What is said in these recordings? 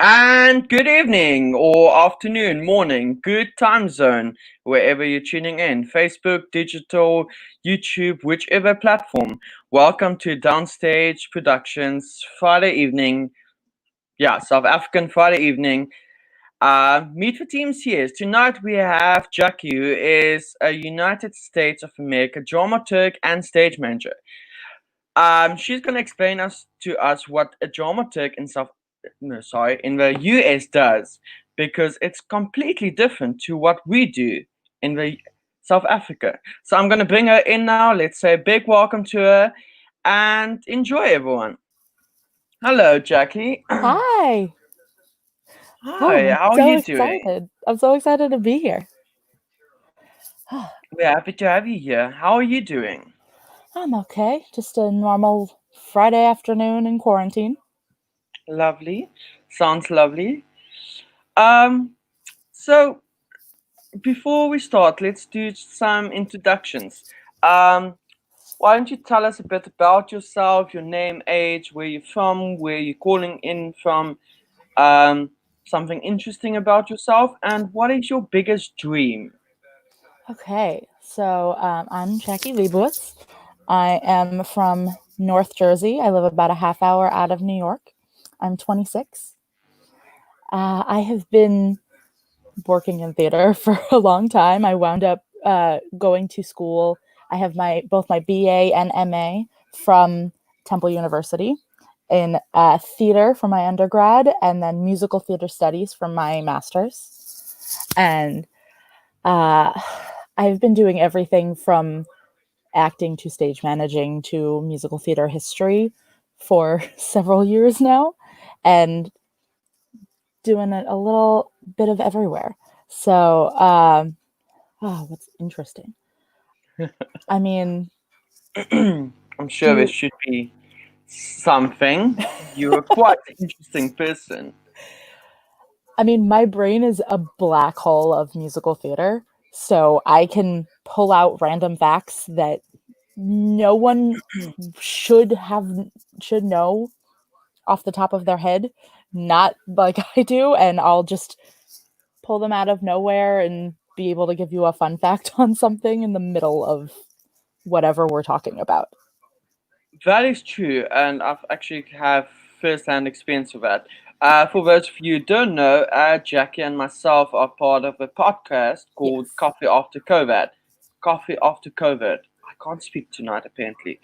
And good evening or afternoon, morning, good time zone, wherever you're tuning in. Facebook, digital, YouTube, whichever platform. Welcome to Downstage Productions Friday evening. Yeah, South African Friday evening. Meet for Teams here. Tonight we have Jackie, who is a United States of America dramaturg and stage manager. She's gonna explain to us what a dramaturg in the US does, because it's completely different to what we do in the South Africa. So I'm gonna bring her in now. Let's say a big welcome to her and enjoy, everyone. Hello, Jackie. Hi. Oh, Hi, I'm how are so you doing? excited. I'm so excited to be here. We're happy to have you here. How are you doing? I'm okay. Just a normal Friday afternoon in quarantine. Lovely. Sounds lovely. Um, so before we start, let's do some introductions. Um, why don't you tell us a bit about yourself, your name, age, where you're from, where you're calling in from, um, something interesting about yourself, and what is your biggest dream? Okay, so I'm Jackie Leibowitz. I am from North Jersey. I live about a half hour out of New York. I'm 26. I have been working in theater for a long time. I wound up going to school. I have my both my BA and MA from Temple University in theater for my undergrad, and then musical theater studies for my master's. And uh, I've been doing everything from acting to stage managing to musical theater history for several years now, and doing it a little bit of everywhere. So, what's interesting? I mean, I'm do sure there you? should be something. You're a quite interesting person. I mean, my brain is a black hole of musical theater, so I can pull out random facts that no one should have should know off the top of their head, not like I do, and I'll just pull them out of nowhere and be able to give you a fun fact on something in the middle of whatever we're talking about. That is true, and I've actually have first-hand experience of that. For those of you who don't know, Jackie and myself are part of a podcast called Yes. Coffee After COVID. Coffee After COVID. I can't speak tonight, apparently.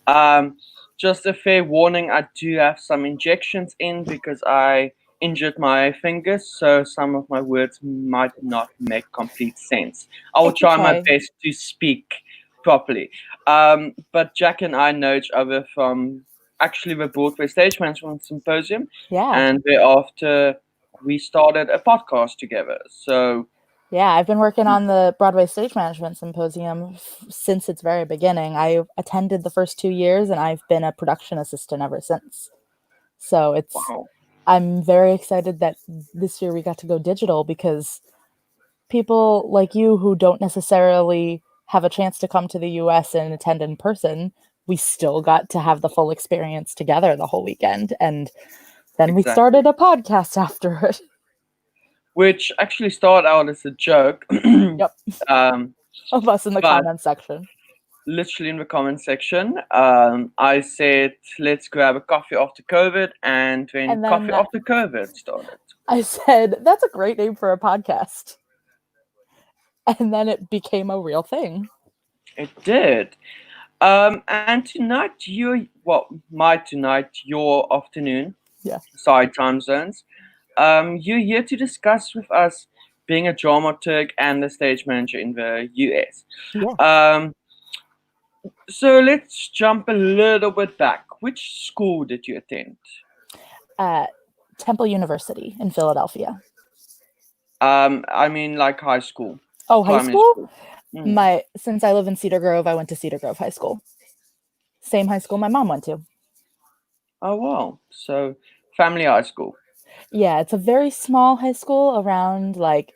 Um, just a fair warning, I do have some injections in because I injured my fingers, so some of my words might not make complete sense. I will It's try my okay. best to speak properly. But Jack and I know each other from actually the Broadway Stage Management Symposium, Yeah. and thereafter we started a podcast together. So Yeah, I've been working on the Broadway Stage Management Symposium since its very beginning. I attended the first 2 years and I've been a production assistant ever since. So wow, I'm very excited that this year we got to go digital because people like you who don't necessarily have a chance to come to the US and attend in person, we still got to have the full experience together the whole weekend. And then we exactly. started a podcast after it. Which actually started out as a joke, Yep. um, Of us in the but comments section. literally in the comment section, I said, "Let's grab a coffee after COVID," and then And coffee then after COVID started. I said, that's a great name for a podcast. And then it became a real thing. It did. And tonight, your afternoon, Yeah. sorry, time zones. You're here to discuss with us being a dramaturg and a stage manager in the US. Yes. Um, so let's jump a little bit back. Which school did you attend? At Temple University in Philadelphia. I mean, like high school, Oh, high primary school? school. Mm. My since I live in Cedar Grove, I went to Cedar Grove High School. Same high school my mom went to. Oh wow! So family high school. Yeah, it's a very small high school, around like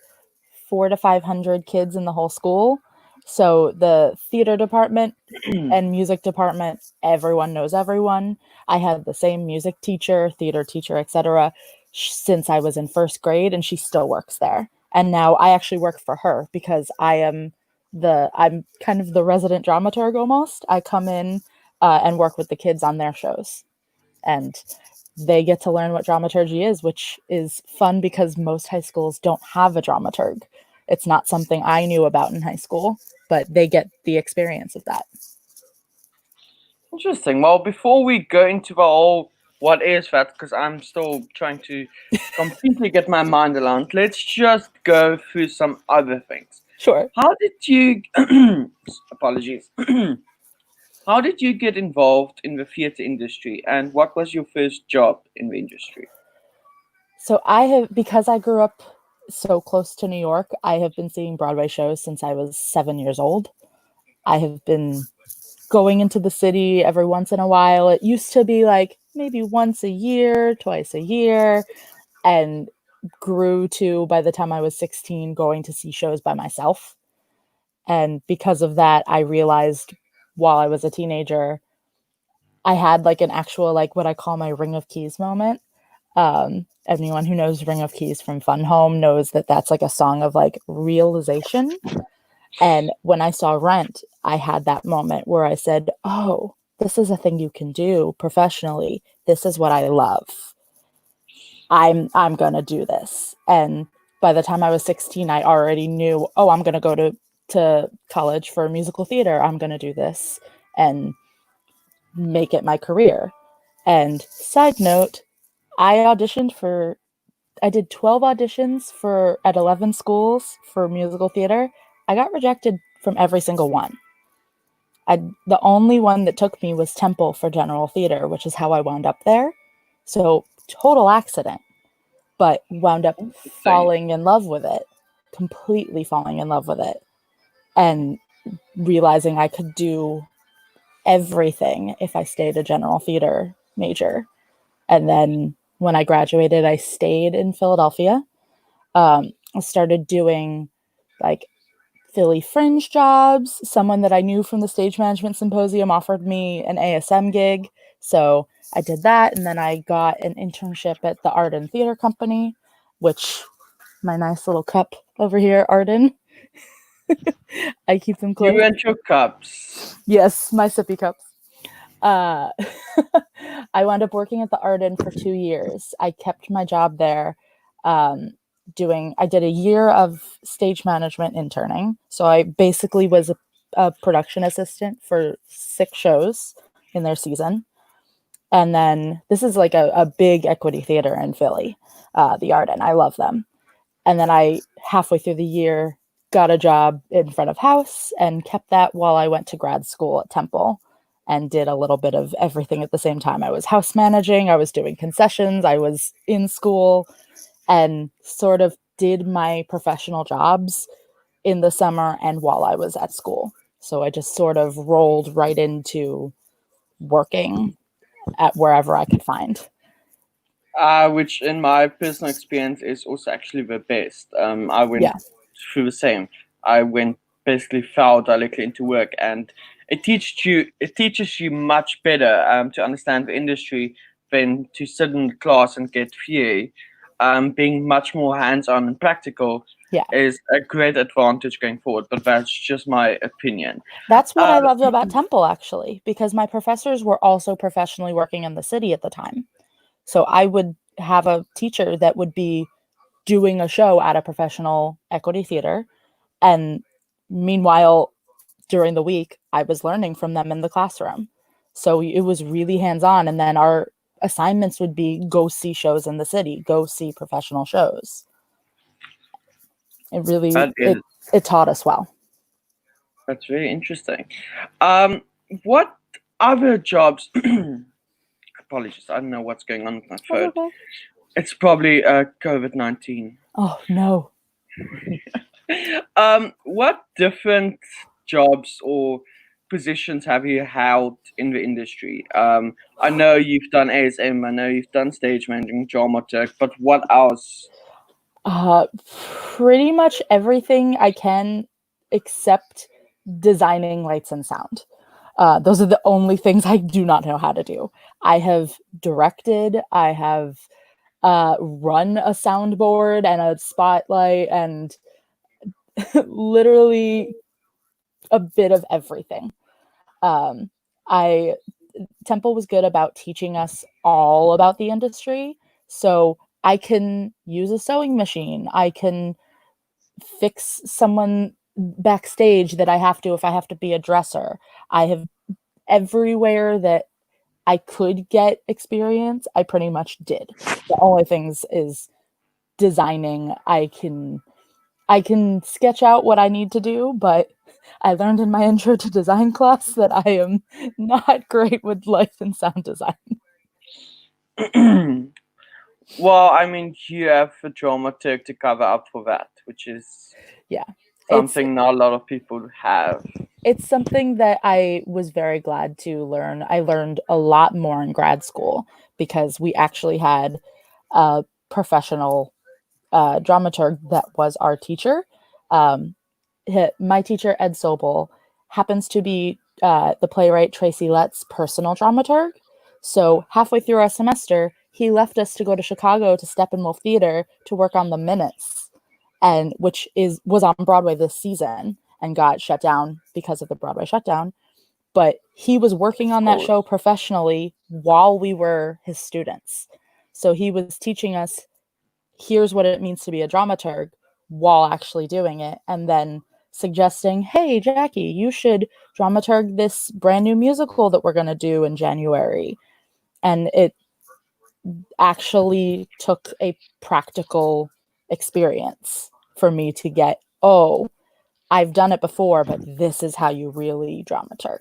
400 to 500 kids in the whole school. So the theater department and music department, everyone knows everyone. I had the same music teacher, theater teacher, etc. since I was in first grade, and she still works there. And now I actually work for her because I'm kind of the resident dramaturg almost. I come in and work with the kids on their shows, and they get to learn what dramaturgy is, which is fun because most high schools don't have a dramaturg. It's not something I knew about in high school, but they get the experience of that. Interesting. Well, before we go into the whole what is that, because I'm still trying to completely get my mind around, let's just go through some other things. Sure. How did you, apologies, how did you get involved in the theater industry, and what was your first job in the industry? So because I grew up so close to New York, I have been seeing Broadway shows since I was 7 years old. I have been going into the city every once in a while. It used to be like maybe once a year, twice a year, and grew to, by the time I was 16, going to see shows by myself. And because of that, I realized while I was a teenager, I had like an actual, like what I call my Ring of Keys moment. Anyone who knows Ring of Keys from Fun Home knows that that's like a song of like realization. And when I saw Rent, I had that moment where I said, oh, this is a thing you can do professionally. This is what I love. I'm going to do this. And by the time I was 16, I already knew, oh, I'm going to go to college for musical theater. I'm going to do this and make it my career. And side note, I did 12 auditions at 11 schools for musical theater. I got rejected from every single one. The only one that took me was Temple for general theater, which is how I wound up there. So total accident, but wound up falling in love with it, completely falling in love with it, and realizing I could do everything if I stayed a general theater major. And then when I graduated, I stayed in Philadelphia. I started doing like Philly fringe jobs. Someone that I knew from the stage management symposium offered me an ASM gig. So I did that. And then I got an internship at the Art and Theater Company, which my nice little cup over here, Arden. I keep them close. You and your cups. Yes, my sippy cups. I wound up working at the Arden for 2 years. I kept my job there. I did a year of stage management interning. So I basically was a production assistant for 6 shows in their season. And then this is like a big equity theater in Philly, the Arden. I love them. And then I, halfway through the year, got a job in front of house and kept that while I went to grad school at Temple and did a little bit of everything at the same time. I was house managing, I was doing concessions, I was in school, and sort of did my professional jobs in the summer and while I was at school. So I just sort of rolled right into working at wherever I could find. Which in my personal experience is also actually the best. I went through the same. I went basically fell directly into work, and it teaches you much better to understand the industry than to sit in class and get theory. Being much more hands-on and practical is a great advantage going forward, but that's just my opinion. That's what I loved about Temple, actually, because my professors were also professionally working in the city at the time. So I would have a teacher that would be doing a show at a professional equity theater. And meanwhile, during the week, I was learning from them in the classroom. So it was really hands-on. And then our assignments would be go see shows in the city, go see professional shows. It really, it taught us well. That's very interesting. What other jobs? Apologies, I don't know what's going on with my phone. Okay. It's probably COVID-19. Oh no. What different jobs or positions have you held in the industry? I know you've done ASM, I know you've done stage managing, dramaturg, but what else? Pretty much everything I can except designing lights and sound. Those are the only things I do not know how to do. I have directed, I have run a soundboard and a spotlight and literally a bit of everything. Um, I Temple was good about teaching us all about the industry. So I can use a sewing machine. I can fix someone backstage that I have to if I have to be a dresser. I have everywhere that I could get experience, I pretty much did. The only things is designing. I can sketch out what I need to do, but I learned in my intro to design class that I am not great with light and sound design. Well, I mean, you have a dramaturg to cover up for that, which is Yeah. something not a lot of people have. It's something that I was very glad to learn. I learned a lot more in grad school because we actually had a professional dramaturg that was our teacher. Um, my teacher, Ed Sobel, happens to be the playwright Tracy Lett's personal dramaturg. So halfway through our semester, he left us to go to Chicago to Steppenwolf Theater to work on The Minutes, and which was on Broadway this season and got shut down because of the Broadway shutdown. But he was working on that show professionally while we were his students. So he was teaching us, here's what it means to be a dramaturg while actually doing it, and then suggesting, hey, Jackie, you should dramaturg this brand new musical that we're going to do in January. And it actually took a practical experience for me to get, oh, I've done it before, but this is how you really dramaturg.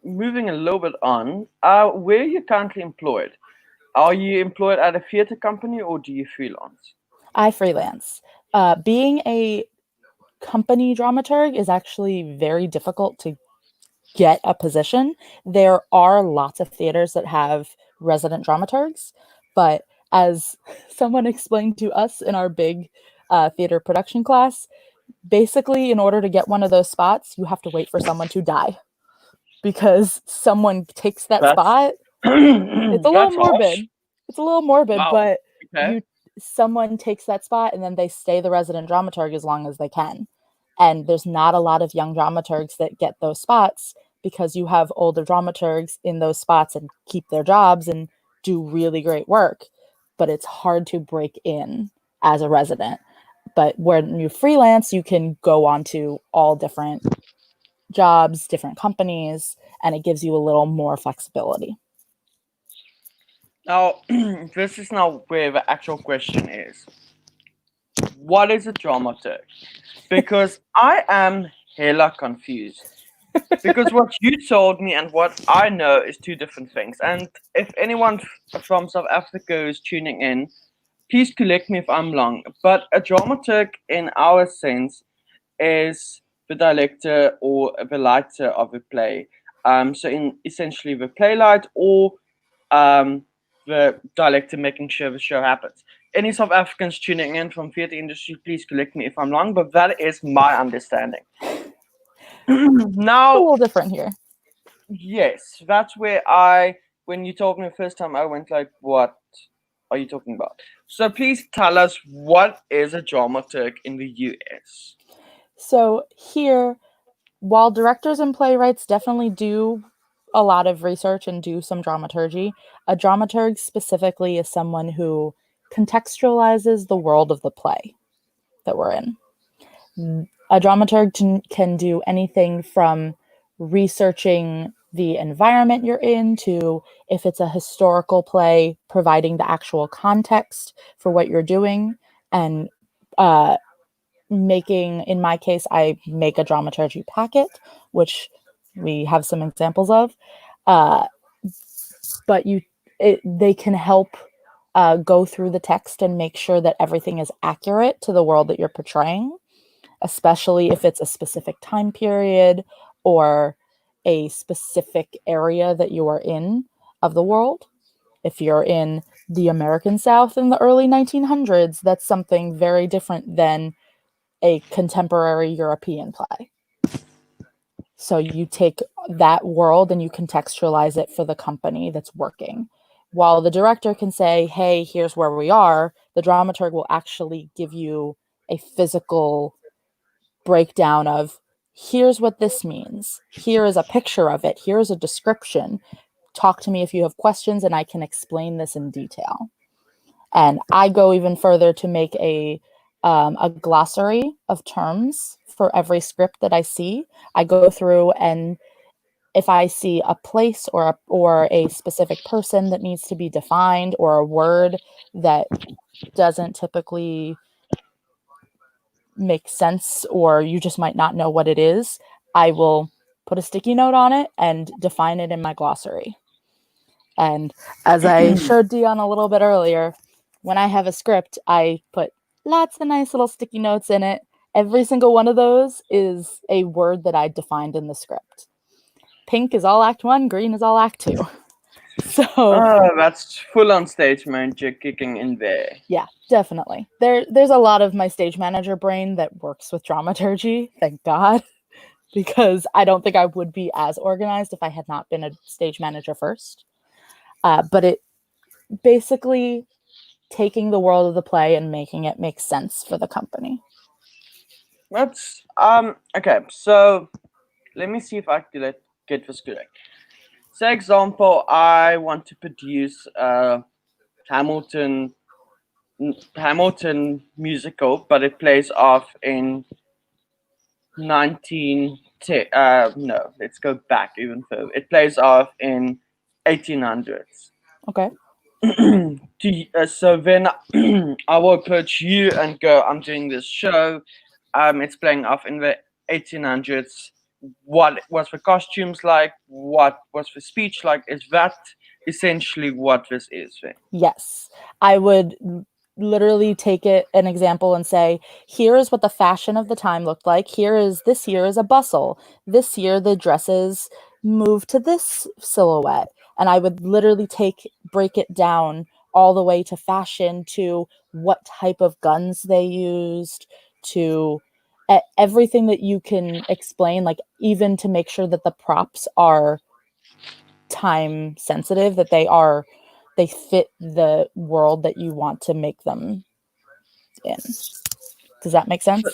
Moving a little bit on, where are you currently employed? Are you employed at a theater company or do you freelance? I freelance. Being a company dramaturg is actually very difficult to get a position. There are lots of theaters that have resident dramaturgs, but as someone explained to us in our big theater production class, basically in order to get one of those spots, you have to wait for someone to die because someone takes that spot. It's a little morbid. It's a little morbid, Wow. but Okay. someone takes that spot and then they stay the resident dramaturg as long as they can. And there's not a lot of young dramaturgs that get those spots because you have older dramaturgs in those spots and keep their jobs and do really great work. But it's hard to break in as a resident. But when you freelance, you can go on to all different jobs, different companies, and it gives you a little more flexibility. Now, this is now where the actual question is. What is a dramaturg? Because I am hella confused. Because what you told me and what I know is two different things. And if anyone from South Africa is tuning in, please correct me if I'm wrong. But a dramaturg, in our sense, is the director or the writer of a play. So in essentially the playwright or the director making sure the show happens. Any South Africans tuning in from theatre industry, please correct me if I'm wrong, but that is my understanding. Now, a little different here. Yes, that's where when you told me the first time, I went like, what are you talking about? So please tell us, what is a dramaturg in the US? So here, while directors and playwrights definitely do a lot of research and do some dramaturgy, a dramaturg specifically is someone who contextualizes the world of the play that we're in. A dramaturg can do anything from researching the environment you're in to, if it's a historical play, providing the actual context for what you're doing and making, in my case, I make a dramaturgy packet, which we have some examples of. But they can help go through the text and make sure that everything is accurate to the world that you're portraying, especially if it's a specific time period or a specific area that you are in of the world. If you're in the American South in the early 1900s, that's something very different than a contemporary European play. So you take that world and you contextualize it for the company that's working. While the director can say, hey, here's where we are, the dramaturg will actually give you a physical breakdown of here's what this means. Here is a picture of it. Here's a description. Talk to me if you have questions and I can explain this in detail. And I go even further to make a glossary of terms for every script that I see. I go through, and if I see a place or a specific person that needs to be defined, or a word that doesn't typically make sense, or you just might not know what it is, I will put a sticky note on it and define it in my glossary. And as I showed Dion a little bit earlier, when I have a script, I put lots of nice little sticky notes in it. Every single one of those is a word that I defined in the script. Pink is all act 1, green is all act 2. So Oh, that's full on stage manager kicking in there. yeah, definitely. There's a lot of my stage manager brain that works with dramaturgy, thank God, because I don't think I would be as organized if I had not been a stage manager first. But it basically taking the world of the play and making it make sense for the company. That's okay. So let me see if I can get this correct. Say, example, I want to produce a Hamilton musical, but it plays off in 1910. No, let's go back even further. It plays off in 1800s. Okay. So then I will approach you and go, I'm doing this show. It's playing off in the 1800s. What was the costumes like? What was the speech like? Is that essentially what this is then? Yes. I would literally take an example and say, here is what the fashion of the time looked like. This year is a bustle. This year the dresses move to this silhouette. And I would literally break it down all the way to fashion, to what type of guns they used, to everything that you can explain, like even to make sure that the props are time sensitive, that they fit the world that you want to make them in. Does that make sense?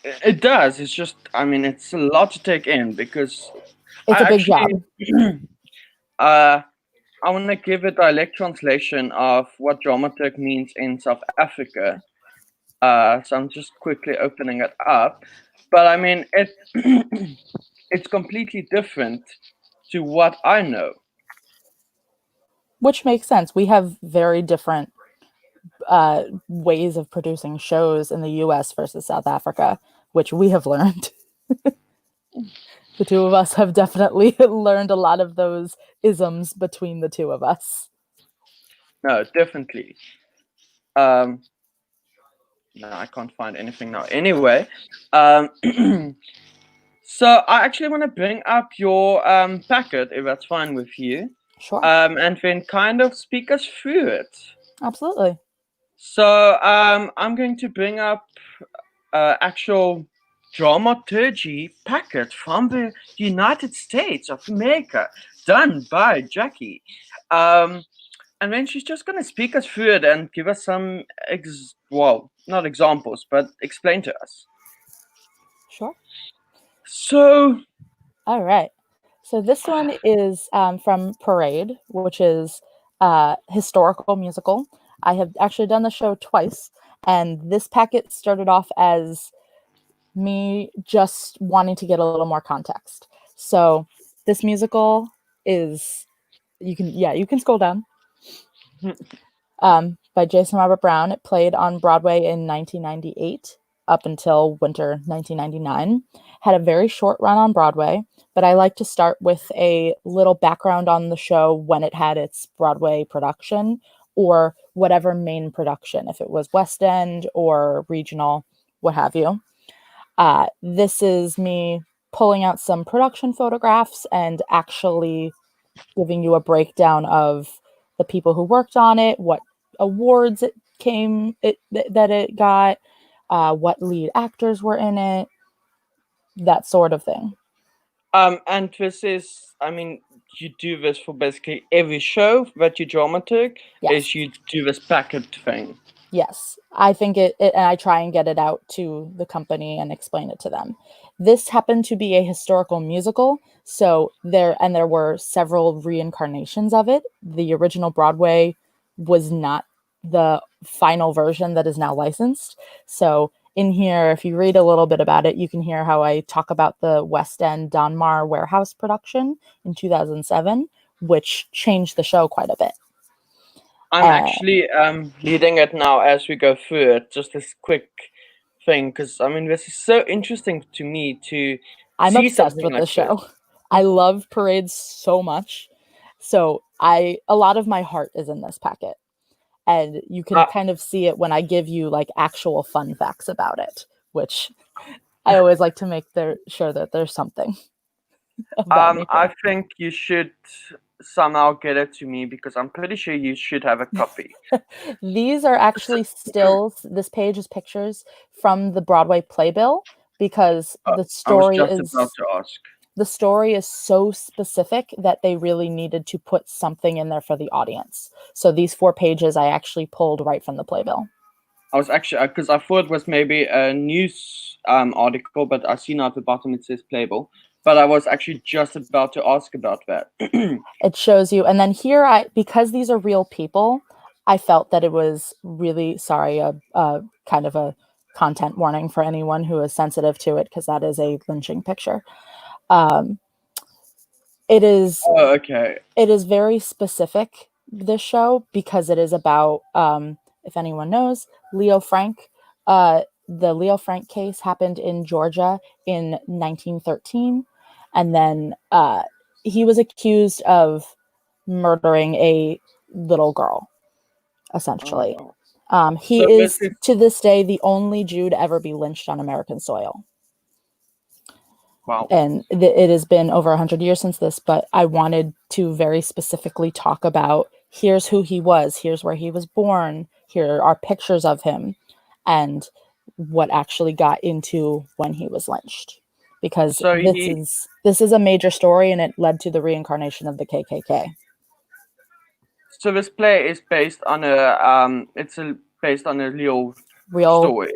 It does. It's just, I mean, it's a lot to take in because It's a big job. I want to give a direct translation of what dramaturg means in South Africa. So I'm just quickly opening it up. But I mean, it's completely different to what I know. Which makes sense. We have very different ways of producing shows in the US versus South Africa, which we have learned. The two of us have definitely learned a lot of those isms between the two of us. No, definitely. No, I can't find anything now. Anyway, so I actually want to bring up your packet, if that's fine with you. Sure. And then kind of speak us through it. Absolutely. So I'm going to bring up actual dramaturgy packet from the United States of America, done by Jackie. And then she's just going to speak us through it and give us some, not examples, but explain to us. Sure. So, all right. So this one is from Parade, which is a historical musical. I have actually done the show twice, and this packet started off as me just wanting to get a little more context. So this musical is, you can scroll down, by Jason Robert Brown. It played on Broadway in 1998 up until winter 1999. Had a very short run on Broadway, but I like to start with a little background on the show when it had its Broadway production, or whatever main production, if it was West End or regional, what have you. This is me pulling out some production photographs and actually giving you a breakdown of the people who worked on it, what awards that it got, what lead actors were in it, that sort of thing. And this is, I mean, you do this for basically every show that you dramaturg, Yes. is you do this packet thing. Yes, I think and I try and get it out to the company and explain it to them. This happened to be a historical musical, so there were several reincarnations of it. The original Broadway was not the final version that is now licensed. So in here, if you read a little bit about it, you can hear how I talk about the West End Donmar Warehouse production in 2007, which changed the show quite a bit. I'm actually leading it now as we go through it. Just this quick thing, because I mean, this is so interesting to me to I'm see obsessed something with like this this. show. I love parades so much. So a lot of my heart is in this packet. And you can Uh, kind of see it when I give you like actual fun facts about it, which I always like to make sure that there's something about me I here. think you should somehow get it to me because I'm pretty sure you should have a copy. These are actually stills. This page is pictures from the Broadway playbill because I was just about to ask. the story is so specific that they really needed to put something in there for the audience. So these 4 pages I actually pulled right from the playbill. I was actually because I thought it was maybe a news article, but I see now at the bottom it says playbill. But I was actually just about to ask about that. It shows you, and then here because these are real people, I felt that it was really kind of a content warning for anyone who is sensitive to it because that is a lynching picture. Um, it is Oh, okay. it is very specific, this show, because it is about if anyone knows, Leo Frank. The Leo Frank case happened in Georgia in 1913, and then he was accused of murdering a little girl, Oh essentially. wow. He So this is is to this day the only Jew to ever be lynched on American soil. wow. And it has been over 100 years since this, but I wanted to very specifically talk about here's who he was, here's where he was born, here are pictures of him, and what actually got into when he was lynched, because So this is a major story and it led to the reincarnation of the KKK. so this play is based on based on a real Real story.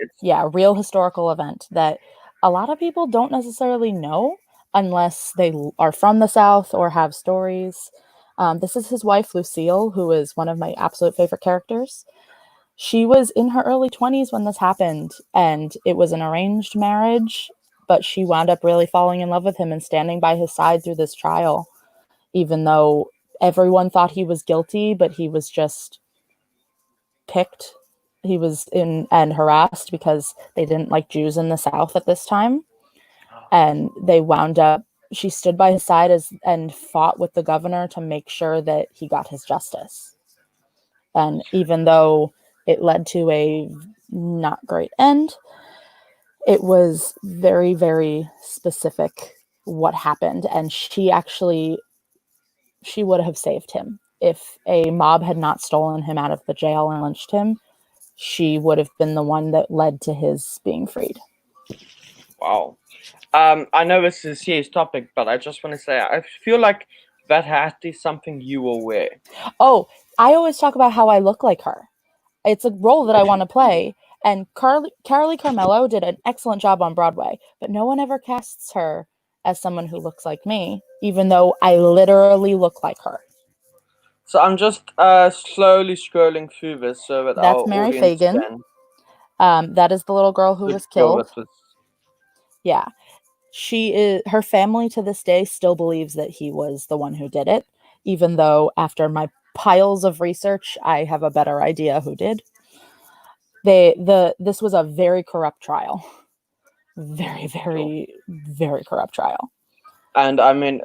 real historical event that a lot of people don't necessarily know unless they are from the South or have stories. This is his wife, Lucille, who is one of my absolute favorite characters. She was in her early 20s when this happened, and it was an arranged marriage, but she wound up really falling in love with him and standing by his side through this trial, even though everyone thought he was guilty, but he was just picked. He was in and harassed because they didn't like Jews in the South at this time. And they wound up, she stood by his side and fought with the governor to make sure that he got his justice. And even though it led to a not great end, it was very, very specific what happened. And she would have saved him. If a mob had not stolen him out of the jail and lynched him, she would have been the one that led to his being freed. Wow. I know this is a serious topic, but I just want to say I feel like that hat is something you will wear. Oh, I always talk about how I look like her. It's a role that I want to play. And Carolee Carmello did an excellent job on Broadway, but no one ever casts her as someone who looks like me, even though I literally look like her. So I'm just slowly scrolling through this so that our That's Mary audience Fagan. That is the little girl who was deal killed. with this. Yeah. Her family to this day still believes that he was the one who did it, even though after my piles of research, I have a better idea who did. This was a very corrupt trial. Very, very, very corrupt trial. And I mean,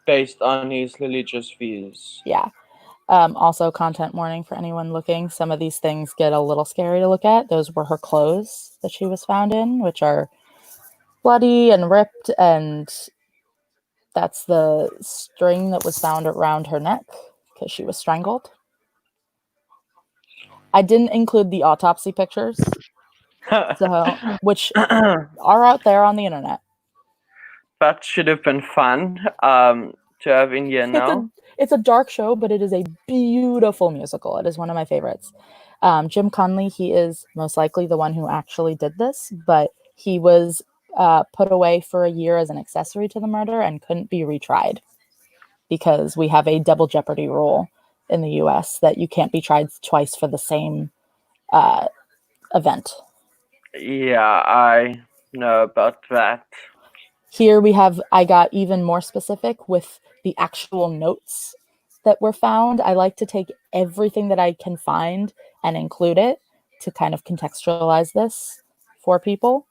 based on his religious views. Yeah. Also, content warning for anyone looking. Some of these things get a little scary to look at. Those were her clothes that she was found in, which are bloody and ripped, and that's the string that was found around her neck because she was strangled. I didn't include the autopsy pictures, which are out there on the internet. That should have been fun to have in here now. It's a dark show, but it is a beautiful musical. It is one of my favorites. Jim Conley, he is most likely the one who actually did this, but he was put away for a year as an accessory to the murder and couldn't be retried because we have a double jeopardy rule in the US that you can't be tried twice for the same event. Yeah, I know about that. Here I got even more specific with the actual notes that were found. I like to take everything that I can find and include it to kind of contextualize this for people.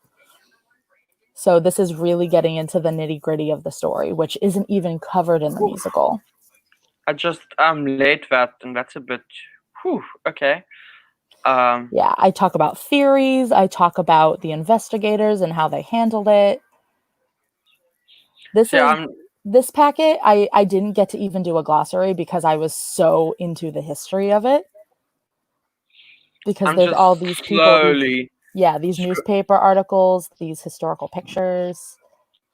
So this is really getting into the nitty-gritty of the story, which isn't even covered in the musical. I just laid that, and that's a bit. Whew, okay. Yeah, I talk about theories. I talk about the investigators and how they handled it. This packet, I didn't get to even do a glossary because I was so into the history of it. Because there's all these people, these newspaper articles, these historical pictures.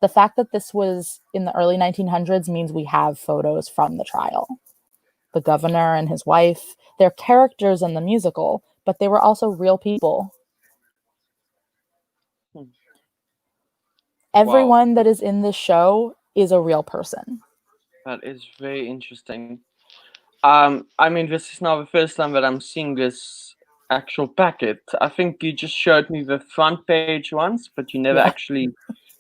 The fact that this was in the early 1900s means we have photos from the trial. The governor and his wife, they're characters in the musical, but they were also real people. Everyone that is in this show is a real person. That is very interesting. I mean, this is now the first time that I'm seeing this actual packet. I think you just showed me the front page once, but you never actually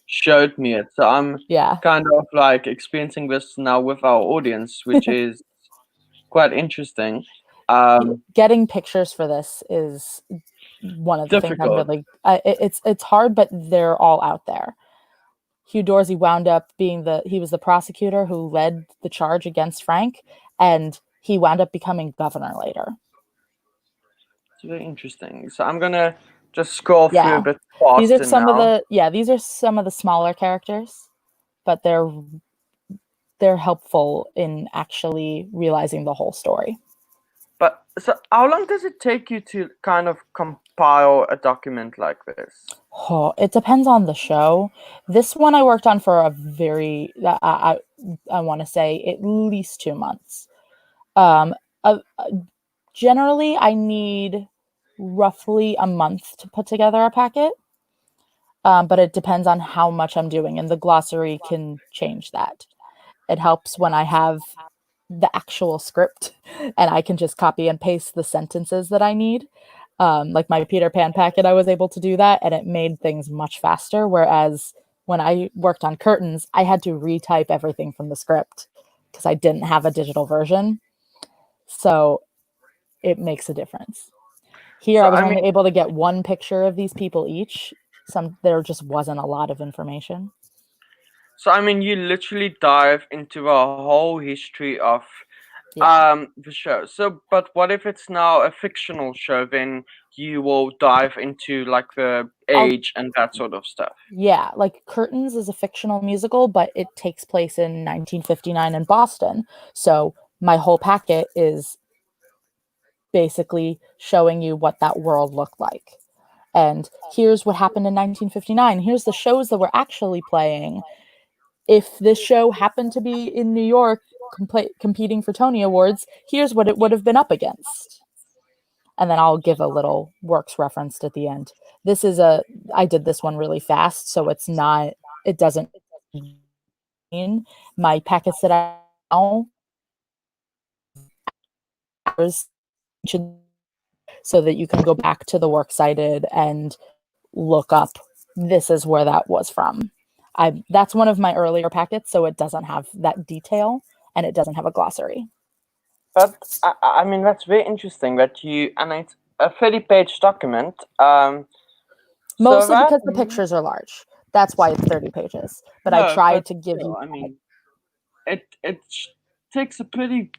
showed me it. So I'm kind of like experiencing this now with our audience, which is quite interesting. Getting pictures for this is one of the things I'm really. It's hard, but they're all out there. Hugh Dorsey wound up being he was the prosecutor who led the charge against Frank, and he wound up becoming governor later. It's very interesting. So I'm gonna just scroll through a bit faster. These are some of the smaller characters, but they're helpful in actually realizing the whole story. But so how long does it take you to kind of compile a document like this? Oh, it depends on the show. This one I worked on for a very, I want to say at least 2 months. Generally, I need roughly a month to put together a packet, but it depends on how much I'm doing, and the glossary can change that. It helps when I have the actual script and I can just copy and paste the sentences that I need. Like my Peter Pan packet, I was able to do that, and it made things much faster. Whereas when I worked on Curtains, I had to retype everything from the script because I didn't have a digital version. So it makes a difference. Here, I was only able to get one picture of these people each. There just wasn't a lot of information. So, I mean, you literally dive into a whole history of the show. So, but what if it's now a fictional show? Then you will dive into like the age and that sort of stuff. Yeah, like Curtains is a fictional musical, but it takes place in 1959 in Boston. So my whole packet is basically showing you what that world looked like. And here's what happened in 1959. Here's the shows that were actually playing. If this show happened to be in New York competing for Tony Awards, here's what it would have been up against. And then I'll give a little works referenced at the end. I did this one really fast, so it doesn't mean my packets that I know so that you can go back to the works cited and look up, this is where that was from. That's one of my earlier packets, so it doesn't have that detail and it doesn't have a glossary. But I mean, that's very interesting that and it's a 30-page document. Mostly because the pictures are large. That's why it's 30 pages. But I tried to give you. I mean, it takes a pretty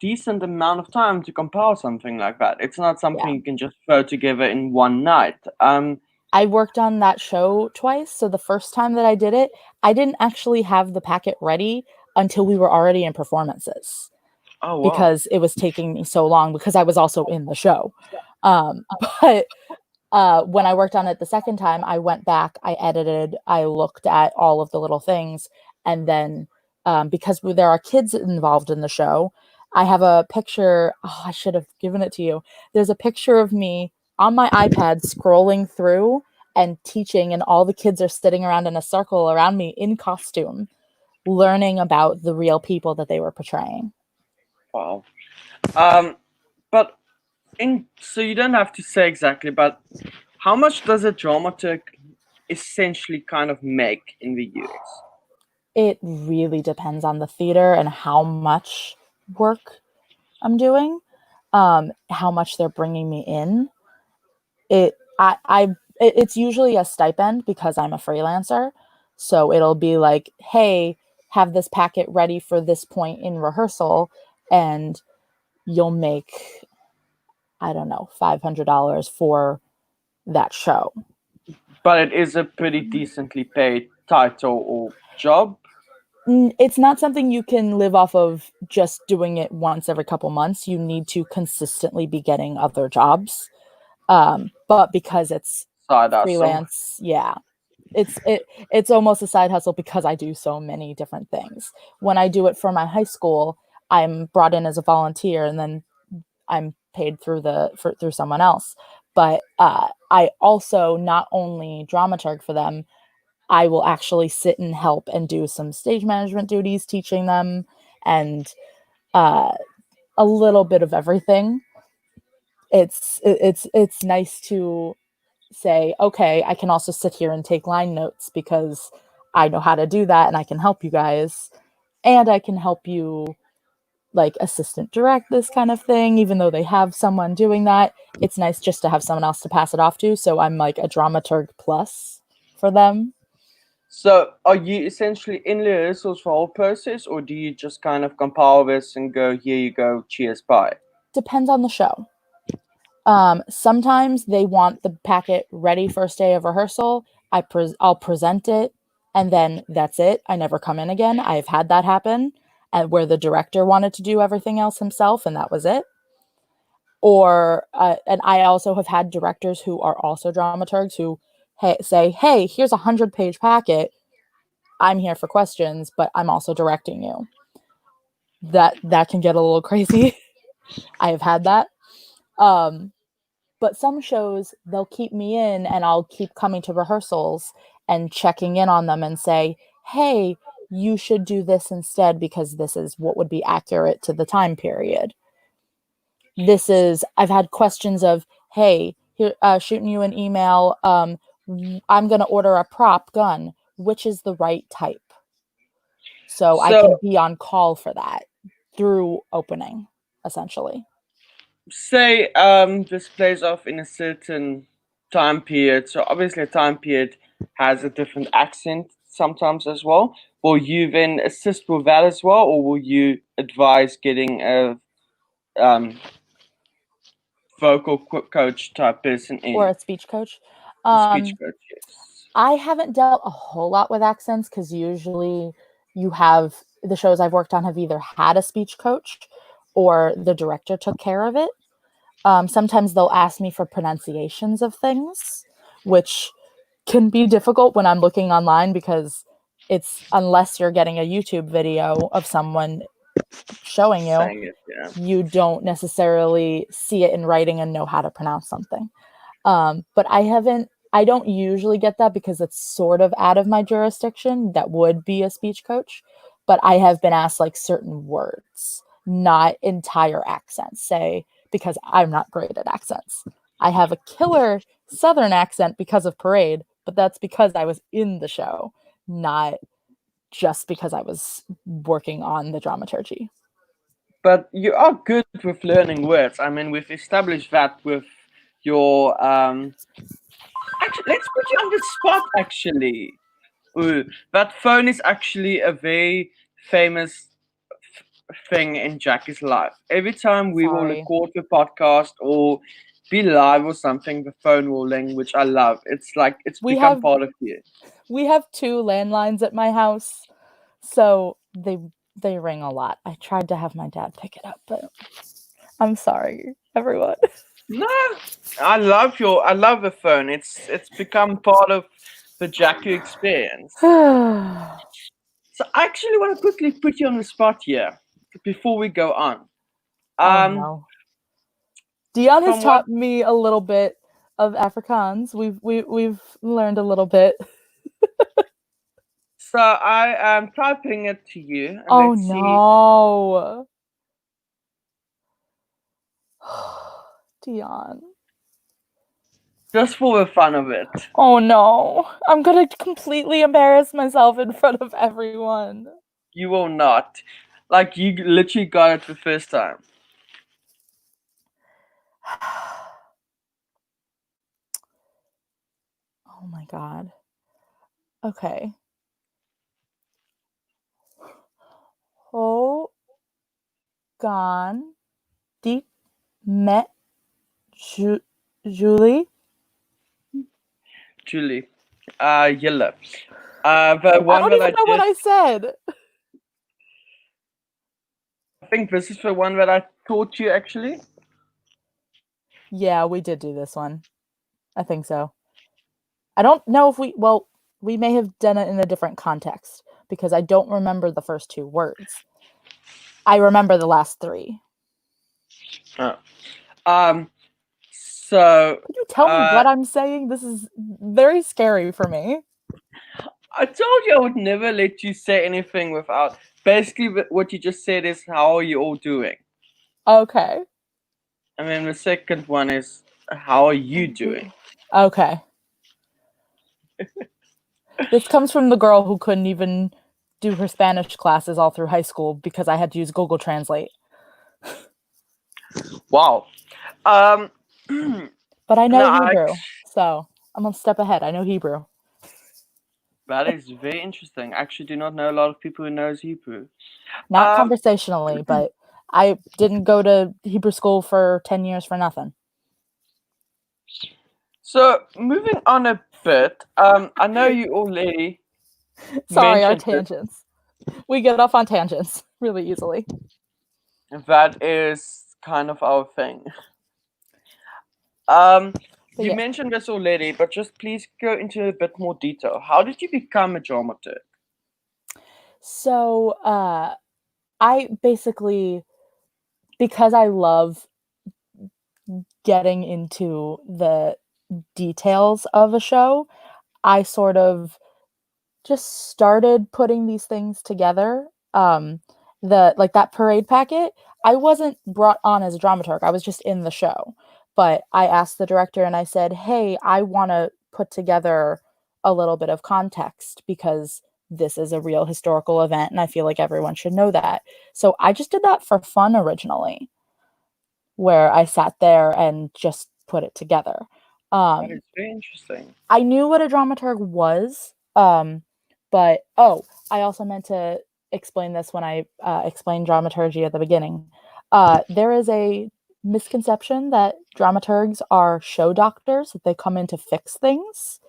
decent amount of time to compile something like that. It's not something you can just throw together in one night. I worked on that show twice. So the first time that I did it, I didn't actually have the packet ready until we were already in performances. Oh, wow. Because it was taking me so long because I was also in the show. But When I worked on it the second time, I went back, I edited, I looked at all of the little things, and then because there are kids involved in the show, I have a picture. Oh, I should have given it to you. There's a picture of me on my iPad scrolling through and teaching, and all the kids are sitting around in a circle around me in costume, learning about the real people that they were portraying. Wow. But so you don't have to say exactly, but how much does a dramaturg essentially kind of make in the US? It really depends on the theater and how much work I'm doing, how much they're bringing me in. It's usually a stipend because I'm a freelancer. So it'll be like, hey, have this packet ready for this point in rehearsal, and you'll make, I don't know, $500 for that show. But it is a pretty decently paid title or job. It's not something you can live off of just doing it once every couple months. You need to consistently be getting other jobs. But because it's Side hustle. freelance, yeah, it's almost a side hustle because I do so many different things. When I do it for my high school, I'm brought in as a volunteer, and then I'm paid through through someone else. But I also not only dramaturg for them, I will actually sit and help and do some stage management duties, teaching them, and a little bit of everything. It's nice to say, okay, I can also sit here and take line notes because I know how to do that, and I can help you guys, and I can help you like assistant direct this kind of thing. Even though they have someone doing that, it's nice just to have someone else to pass it off to. So I'm like a dramaturg plus for them. So are you essentially in rehearsals for the whole process, or do you just kind of compile this and go, here you go, cheers, bye? Depends on the show. Sometimes they want the packet ready first day of rehearsal. I'll present it, and then that's it. I never come in again. I've had that happen, and where the director wanted to do everything else himself, and that was it. Or and I also have had directors who are also dramaturgs who say, "Hey, here's a 100-page packet. I'm here for questions, but I'm also directing you." That can get a little crazy. I have had that. But some shows, they'll keep me in, and I'll keep coming to rehearsals and checking in on them and say, hey, you should do this instead because this is what would be accurate to the time period. I've had questions of, hey, here, shooting you an email. I'm going to order a prop gun. Which is the right type? So I can be on call for that through opening, essentially. Say this plays off in a certain time period. So obviously a time period has a different accent sometimes as well. Will you then assist with that as well, or will you advise getting a vocal coach type person in? Or a speech coach. Speech coach, yes. I haven't dealt a whole lot with accents because usually the shows I've worked on have either had a speech coach or the director took care of it. Sometimes they'll ask me for pronunciations of things, which can be difficult when I'm looking online because unless you're getting a YouTube video of someone showing you, you don't necessarily see it in writing and know how to pronounce something. But I don't usually get that because it's sort of out of my jurisdiction. That would be a speech coach, but I have been asked like certain words, not entire accents, say, because I'm not great at accents. I have a killer Southern accent because of Parade, but that's because I was in the show, not just because I was working on the dramaturgy. But you are good with learning words. I mean, we've established that with your actually, let's put you on the spot. Actually, ooh, that phone is actually a very famous thing in Jackie's life. Every time we will record the podcast or be live or something, the phone will ring, which I love. It's like it's become part of you. We have 2 landlines at my house, so they ring a lot. I tried to have my dad pick it up, but I'm sorry, everyone. No, I love the phone. It's become part of the Jakku experience. Oh So I actually want to quickly put you on the spot here before we go on. Um, no. Dion has from what taught me a little bit of Afrikaans. We've learned a little bit. so I am typing it to you, and Oh let's see. no. Dion. Just for the fun of it. Oh no. I'm gonna completely embarrass myself in front of everyone. You will not. Like you literally got it the first time. Oh my god. Okay. Ho gone deep met Julie. Julie. Yellow. The I one don't that even I know what just I said. I think this is the one that I taught you actually. Yeah, we did do this one. I think so. I don't know if we may have done it in a different context because I don't remember the first two words. I remember the last three. Oh. So Could you tell me what I'm saying? This is very scary for me. I told you I would never let you say anything without. Basically, what you just said is, "How are you all doing?" Okay. And then the second one is, "How are you doing?" Okay. This comes from the girl who couldn't even do her Spanish classes all through high school because I had to use Google Translate. Wow. Um, But I know no, Hebrew, so I'm a step ahead. I know Hebrew. that is very interesting. I actually do not know a lot of people who knows Hebrew. Not Um, conversationally, but I didn't go to Hebrew school for 10 years for nothing. so moving on a bit, I know you already Sorry, our mentioned it. tangents. We get off on tangents really easily. That is kind of our thing. Um, But you yeah. mentioned this already, but just please go into a bit more detail. How did you become a dramaturg? So I basically, because I love getting into the details of a show, I sort of just started putting these things together. The like that parade packet, I wasn't brought on as a dramaturg. I was just in the show. But I asked the director and I said, "Hey, I want to put together a little bit of context because this is a real historical event and I feel like everyone should know that." So I just did that for fun originally, where I sat there and just put it together. That Um, is very interesting. I knew what a dramaturg was, but I also meant to explain this when I explained dramaturgy at the beginning. There is a misconception that dramaturgs are show doctors, that they come in to fix things.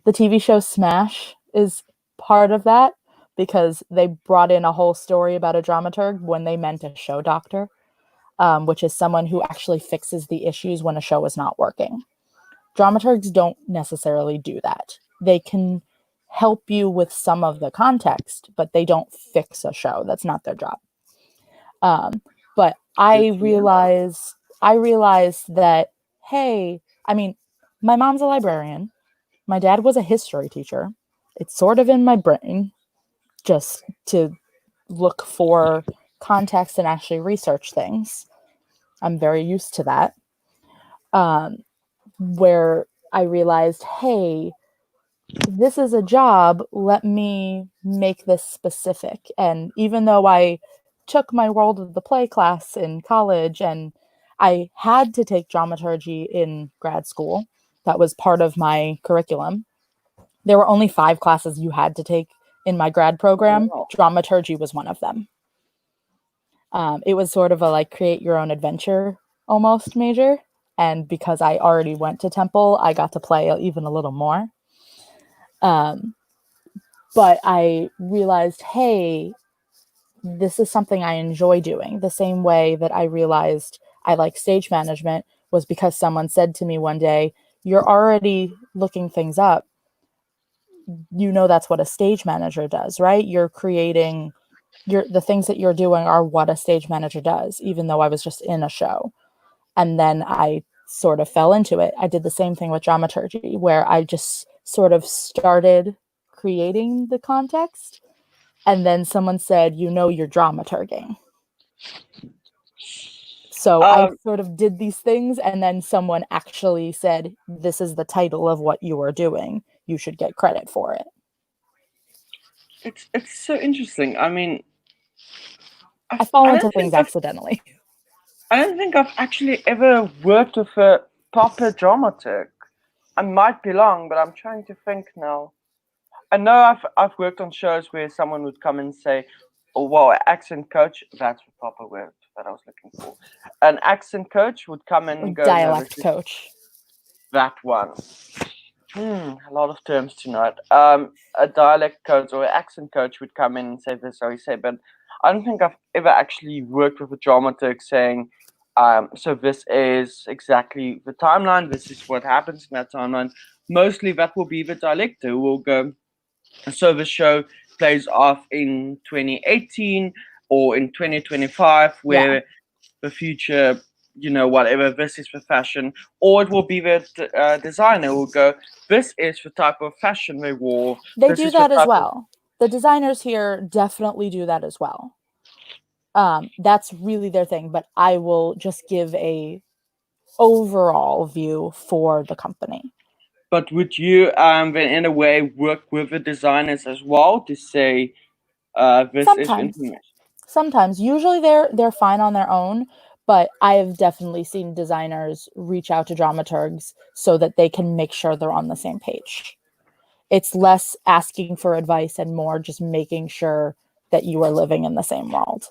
The TV show Smash is part of that because they brought in a whole story about a dramaturg when they meant a show doctor, which is someone who actually fixes the issues when a show is not working. Dramaturgs don't necessarily do that. They can help you with some of the context, but they don't fix a show. That's not their job. But Good to know. I realized that, hey, I mean, my mom's a librarian. My dad was a history teacher. It's sort of in my brain just to look for context and actually research things. I'm very used to that. Um, where I realized, hey, this is a job, let me make this specific. And even though I took my World of the Play class in college and I had to take dramaturgy in grad school, that was part of my curriculum. There were only 5 classes you had to take in my grad program. Wow. Dramaturgy was one of them. It was sort of a like create your own adventure almost major. And because I already went to Temple, I got to play even a little more. Um, but I realized, hey, this is something I enjoy doing, the same way that I realized I like stage management was because someone said to me one day, "You're already looking things up. You know that's what a stage manager does, right? You're creating the things that you're doing are what a stage manager does," even though I was just in a show. And then I sort of fell into it. I did the same thing with dramaturgy, where I just sort of started creating the context. And then someone said, you're dramaturging. So I Um, sort of did these things, and then someone actually said, "This is the title of what you are doing. You should get credit for it." it's so interesting. I mean, I fall I into don't think things accidentally. I don't think I've actually ever worked with a proper dramaturg. I might be wrong, but I'm trying to think now. I know I've worked on shows where someone would come and say, "Oh, well, accent coach." That's the proper word that I was looking for. An accent coach would come Or and go, "No, this dialect is coach. that one." A lot of terms tonight. A dialect coach or an accent coach would come in and say this or say, but I don't think I've ever actually worked with a dramaturg saying, so this is exactly the timeline, this is what happens in that timeline. Mostly that will be the director who will go, so the show plays off in 2018 or in 2025, Yeah. where the future, whatever, this is the fashion, or it will be the designer who will go, this is the type of fashion they wore, They this do is the that as type of, well. The designers here definitely do that as well. That's really their thing, but I will just give a overall view for the company. but would you then in a way work with the designers as well to say, this is Sometimes. information? Sometimes. Usually they're fine on their own, but I have definitely seen designers reach out to dramaturgs so that they can make sure they're on the same page. It's less asking for advice and more just making sure that you are living in the same world.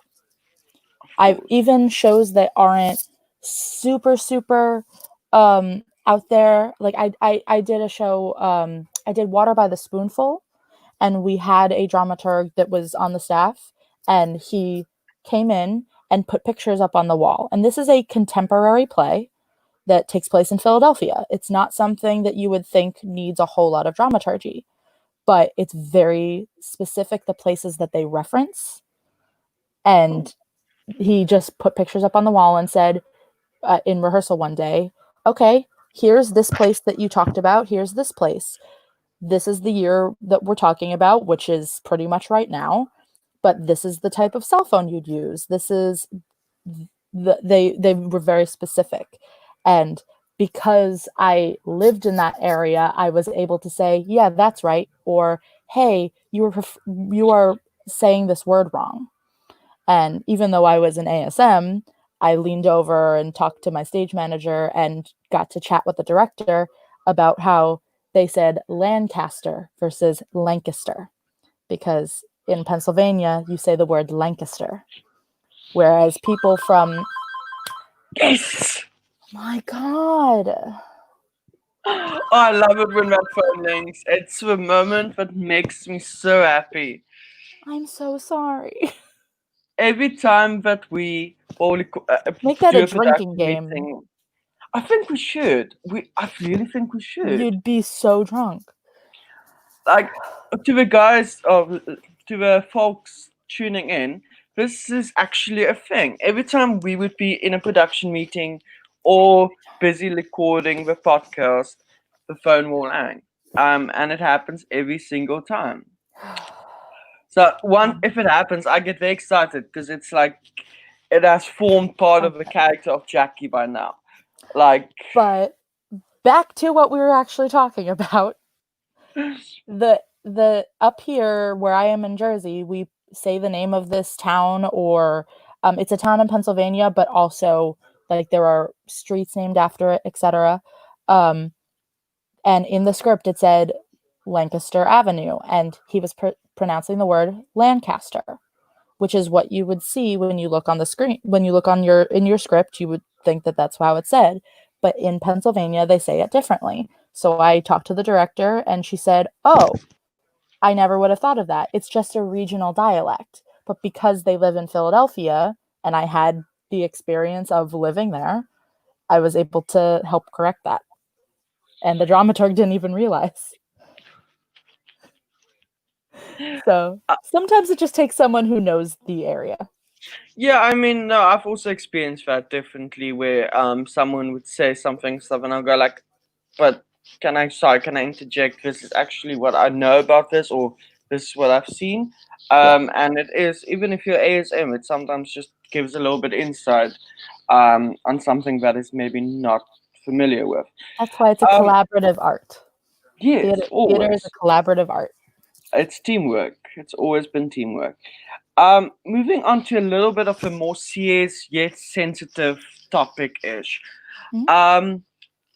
Of I've course. even shows that aren't super out there. Like I did a show, I did Water by the Spoonful, and we had a dramaturg that was on the staff, and he came in and put pictures up on the wall. And this is a contemporary play that takes place in Philadelphia. It's not something that you would think needs a whole lot of dramaturgy, but it's very specific, the places that they reference. Oh, And he just put pictures up on the wall and said, in rehearsal one day, "Okay, here's this place that you talked about. Here's this place. This is the year that we're talking about, which is pretty much right now. But this is the type of cell phone you'd use. This is they were very specific." And because I lived in that area, I was able to say, "Yeah, that's right," or "Hey, you are saying this word wrong." And even though I was an ASM, I leaned over and talked to my stage manager and got to chat with the director about how they said Lancaster versus Lancaster, because in Pennsylvania, you say the word Lancaster. Whereas people from, yes! my God, Oh, I love it when that phone rings. It's the moment that makes me so happy. I'm so sorry. Every time that we Make that do a a drinking production game. meeting, I think we should. I really think we should. You'd be so drunk. Like, to the guys of to the folks tuning in, this is actually a thing. Every time we would be in a production meeting or busy recording the podcast, the phone will ring. And it happens every single time. So if it happens, I get very excited because it's like it has formed part of the Okay. character of Jackie by now. Like, But back to what we were actually talking about. The up here where I am in Jersey, we say the name of this town, or it's a town in Pennsylvania, but also like there are streets named after it, etc. Um, and in the script it said Lancaster Avenue, and he was pronouncing the word Lancaster, which is what you would see when you look on the screen. When you look on in your script, you would think that that's how it's said, but in Pennsylvania they say it differently. So I talked to the director, and she said, "Oh, I never would have thought of that. It's just a regional dialect." But because they live in Philadelphia, and I had the experience of living there, I was able to help correct that. And the dramaturg didn't even realize. So sometimes it just takes someone who knows the area. Yeah, I mean, no, I've also experienced that differently, where someone would say something, stuff, and I'll go like, "But can I interject? This is actually what I know about this, or this is what I've seen." Yeah. And it is, even if you're ASM, it sometimes just gives a little bit insight on something that is maybe not familiar with. That's why it's a Um, collaborative art. yes, Theater is a always. collaborative art. It's teamwork. It's always been teamwork. Moving on to a little bit of a more serious yet sensitive topic-ish. Mhm. Um,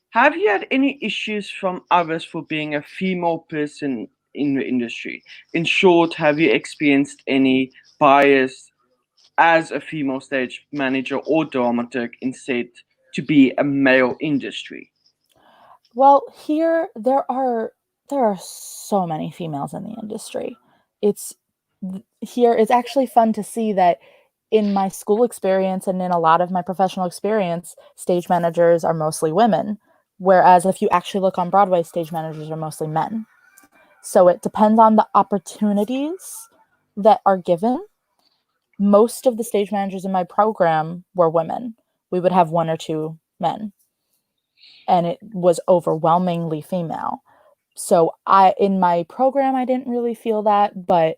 have you had any issues from others for being a female person in the industry? In short, have you experienced any bias as a female stage manager or dramaturg instead to be a male industry? Well, here there are so many females in the industry. It's here it's actually fun to see that in my school experience and in a lot of my professional experience, stage managers are mostly women, whereas if you actually look on Broadway, stage managers are mostly men. So it depends on the opportunities that are given. Most of the stage managers in my program were women. We would have one or two men, and it was overwhelmingly female. So I in my program I didn't really feel that, but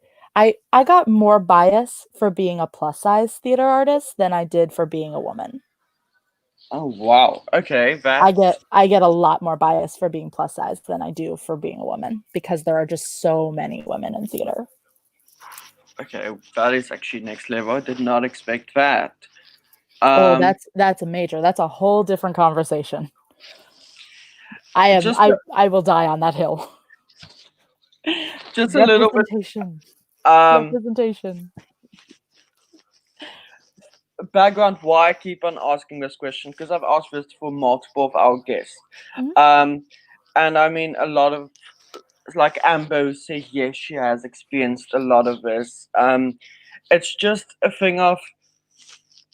I got more bias for being a plus size theater artist than I did for being a woman. Oh wow. Okay, I that get I get a lot more bias for being plus size than I do for being a woman because there are just so many women in theater. okay, that is actually next level. I did not expect that. Oh, Um, that's a major. That's a whole different conversation. I am just I will die on that hill. just a little bit. Representation. Um, Representation. background why I keep on asking this question, because I've asked this for multiple of our guests. Mhm. Um, and I mean, a lot of, like Ambo said, yes, she has experienced a lot of this. It's just a thing of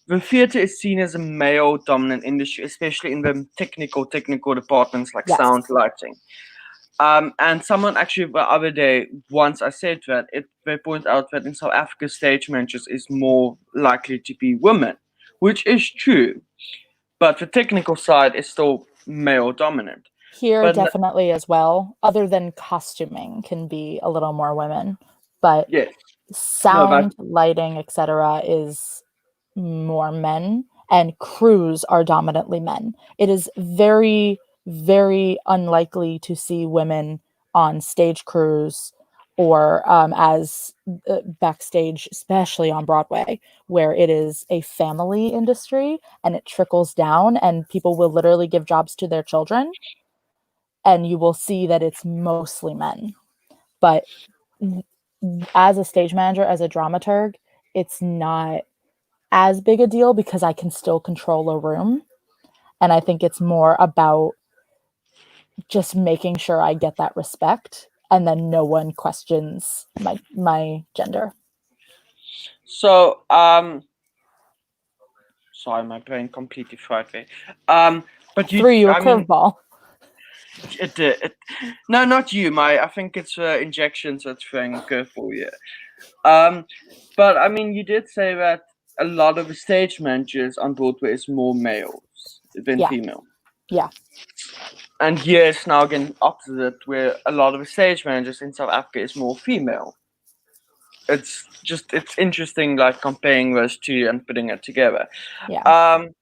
the theater is seen as a male dominant industry, especially in the technical departments like sound, Yes. lighting. And someone actually the other day, once I said that, they point out that in South Africa, stage managers is more likely to be women, which is true, but the technical side is still male dominant. Here, But definitely as well. Other than costuming can be a little more women, but yes, no, that sound, lighting, etc. is more men, and crews are dominantly men. It is very, very unlikely to see women on stage crews or as backstage, especially on Broadway, where it is a family industry and it trickles down, and people will literally give jobs to their children, and you will see that it's mostly men. But as a stage manager, as a dramaturg, it's not as big a deal because I can still control a room. And I think it's more about just making sure I get that respect and then no one questions my gender. so sorry, my brain completely fried there. But you, Threw you a I mean, curveball. it no, not you, my. I think it's injections that's throwing a curveball. Yeah. Um, but I mean, you did say that a lot of the stage managers on Broadway is more males than Yeah, female. yeah. And here it's now again opposite, where a lot of the stage managers in South Africa is more female. It's interesting, like comparing those two and putting it together. Yeah. Um,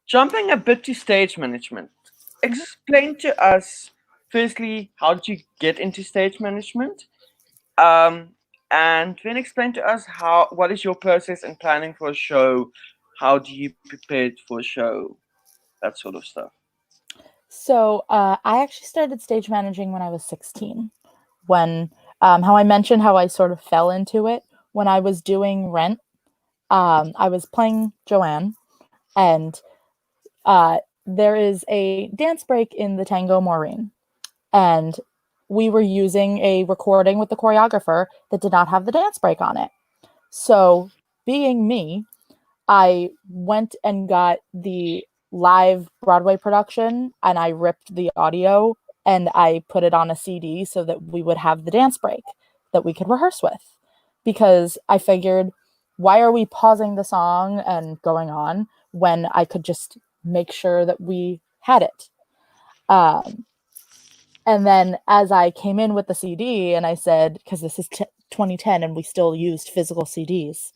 jumping a bit to stage management, Mhm. explain to us firstly how did you get into stage management, um, and then explain to us how what is your process in planning for a show, how do you prepare for a show, that sort of stuff. So I actually started stage managing when I was 16. When how I mentioned how I sort of fell into it when I was doing Rent. I was playing Joanne, and there is a dance break in the Tango Maureen, and we were using a recording with the choreographer that did not have the dance break on it. So, being me, I went and got the live Broadway production, and I ripped the audio and I put it on a CD so that we would have the dance break that we could rehearse with. Because I figured, why are we pausing the song and going on when I could just make sure that we had it? And then as I came in with the CD and I said, because this is 2010 and we still used physical CDs,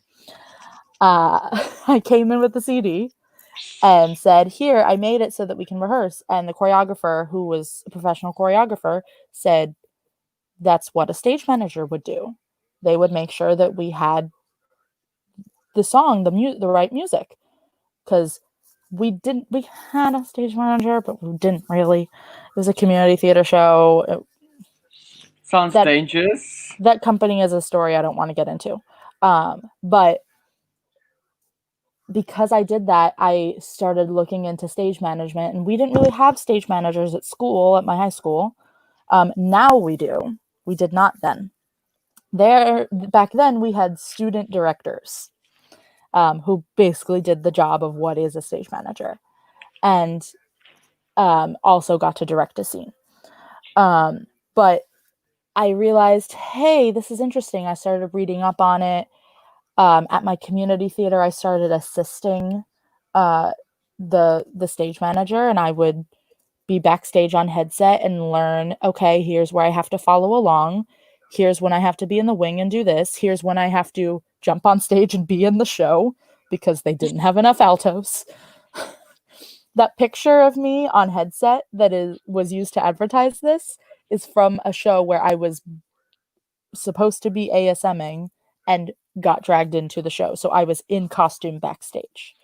I came in with the CD and said, here, I made it so that we can rehearse. And the choreographer, who was a professional choreographer, said, that's what a stage manager would do. They would make sure that we had the song, the right music. Because we had a stage manager, but we didn't really. It was a community theater show. Sounds dangerous. That company is a story I don't want to get into. But because I did that, I started looking into stage management, and we didn't really have stage managers at school, at my high school. Now we do. We did not then. Back then, we had student directors who basically did the job of what is a stage manager, and also got to direct a scene. But I realized, hey, this is interesting. I started reading up on it. At my community theater, I started assisting the stage manager, and I would be backstage on headset and learn, okay, here's where I have to follow along. Here's when I have to be in the wing and do this. Here's when I have to jump on stage and be in the show because they didn't have enough altos. That picture of me on headset that was used to advertise this is from a show where I was supposed to be ASMing and got dragged into the show. So I was in costume backstage.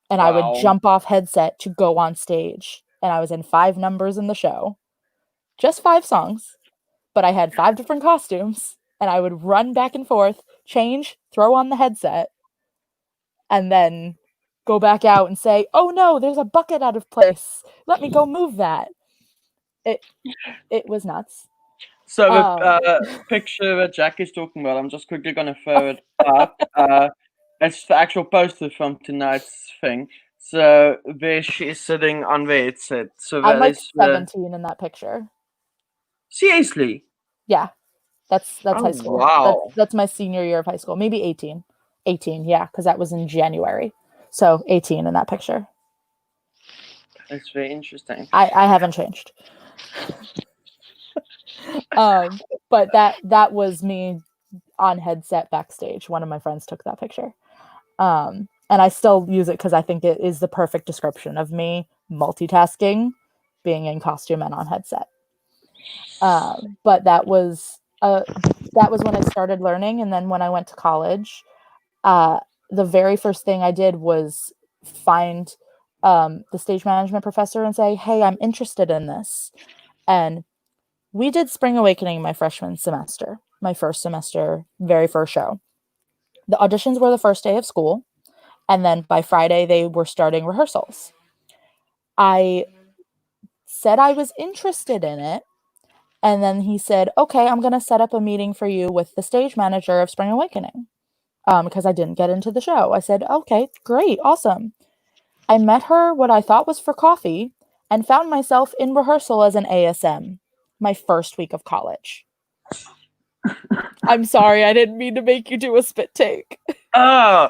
And I would jump off headset to go on stage. And I was in 5 numbers in the show. Just 5 songs. But I had 5 different costumes. And I would run back and forth, change, throw on the headset, and then go back out and say, oh no, there's a bucket out of place. Let me go move that. It was nuts. So the picture that Jack is talking about, I'm just quickly going to throw it up. It's the actual poster from tonight's thing. So there she is sitting on the headset. So I'm like 17 in that picture. Seriously? Yeah. That's high school. Wow. That's my senior year of high school. Maybe 18. 18, yeah, because that was in January. So 18 in that picture. That's very interesting. I haven't changed. But that was me on headset backstage. One of my friends took that picture. And I still use it because I think it is the perfect description of me multitasking, being in costume and on headset. But that was when I started learning. And then when I went to college, the very first thing I did was find the stage management professor and say, hey, I'm interested in this. And we did Spring Awakening my freshman semester, my first semester, very first show. The auditions were the first day of school. And then by Friday, they were starting rehearsals. I said I was interested in it. And then he said, okay, I'm going to set up a meeting for you with the stage manager of Spring Awakening. Because I didn't get into the show. I said, okay, great, awesome. I met her what I thought was for coffee and found myself in rehearsal as an ASM my first week of college. I'm sorry, I didn't mean to make you do a spit take. Oh,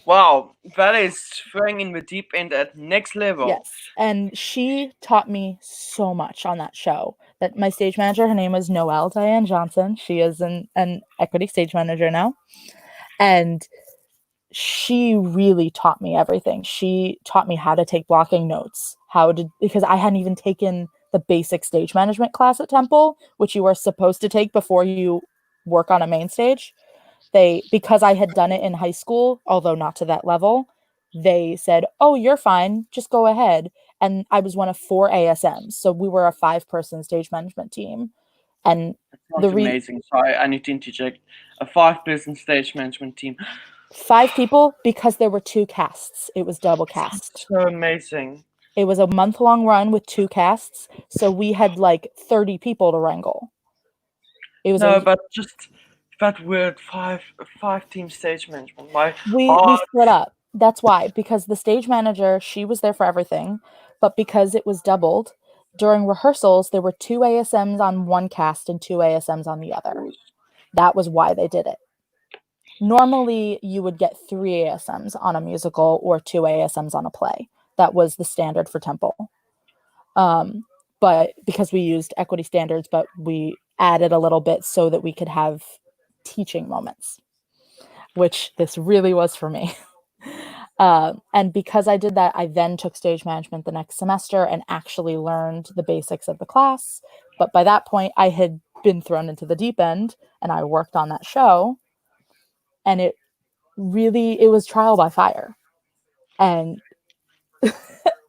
wow. That is throwing in the deep end at next level. Yes, and she taught me so much on that show. That my stage manager, her name was Noelle Diane Johnson. She is an equity stage manager now. And she really taught me everything. She taught me how to take blocking notes, because I hadn't even taken the basic stage management class at Temple, which you are supposed to take before you work on a main stage. Because I had done it in high school, although not to that level, they said, oh, you're fine, just go ahead. And I was one of 4 ASMs. So we were a 5-person stage management team. And that's amazing. Sorry, I need to interject. A 5-person stage management team. 5 people because there were 2 casts. It was double cast. So amazing. It was a month-long run with 2 casts. So we had like 30 people to wrangle. It was but just that weird 5-team stage management. We split up. That's why, because the stage manager, she was there for everything, but because it was doubled, during rehearsals, there were 2 ASMs on one cast and 2 ASMs on the other. That was why they did it. Normally, you would get 3 ASMs on a musical or 2 ASMs on a play. That was the standard for Temple. But because we used equity standards, but we added a little bit so that we could have teaching moments, which this really was for me. And because I did that, I then took stage management the next semester and actually learned the basics of the class. But by that point, I had been thrown into the deep end and I worked on that show. And it was trial by fire. And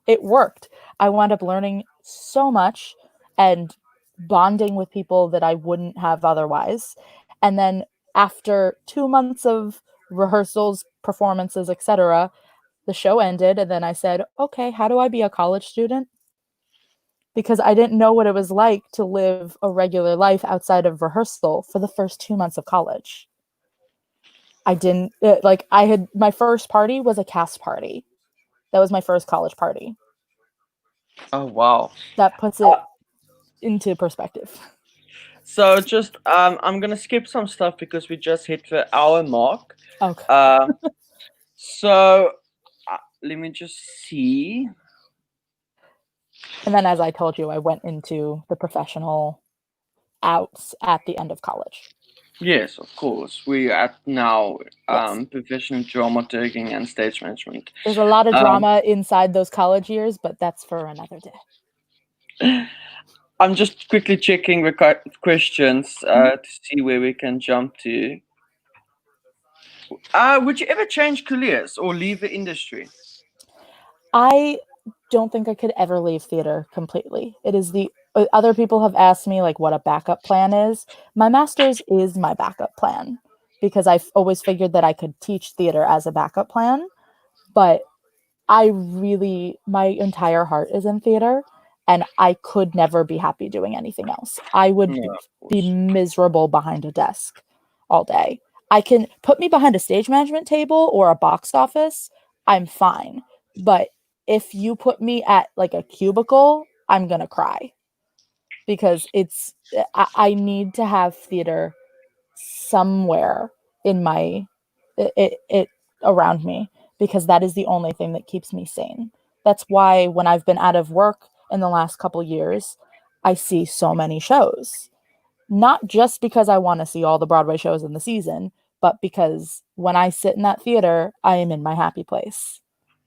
it worked. I wound up learning so much and bonding with people that I wouldn't have otherwise. And then after 2 months of rehearsals, performances, etc., the show ended. And then I said, okay, how do I be a college student? Because I didn't know what it was like to live a regular life outside of rehearsal for the first 2 months of college. I didn't my first party was a cast party. That was my first college party. Oh wow. That puts it into perspective. So just I'm gonna skip some stuff because we just hit the hour mark. Okay. So let me just see. And then, as I told you, I went into the professional outs at the end of college. Yes, of course. We at now Yes. professional dramaturging and stage management. There's a lot of drama inside those college years, but that's for another day. I'm just quickly checking the questions to see where we can jump to. Would you ever change careers or leave the industry? I don't think I could ever leave theater completely. It is other people have asked me like what a backup plan is. My master's is my backup plan because I've always figured that I could teach theater as a backup plan, but my entire heart is in theater and I could never be happy doing anything else. I would be miserable behind a desk all day. I can put me behind a stage management table or a box office, I'm fine. But if you put me at like a cubicle, I'm going to cry because I need to have theater somewhere in it around me because that is the only thing that keeps me sane. That's why when I've been out of work in the last couple years, I see so many shows. Not just because I want to see all the Broadway shows in the season, but because when I sit in that theater, I am in my happy place.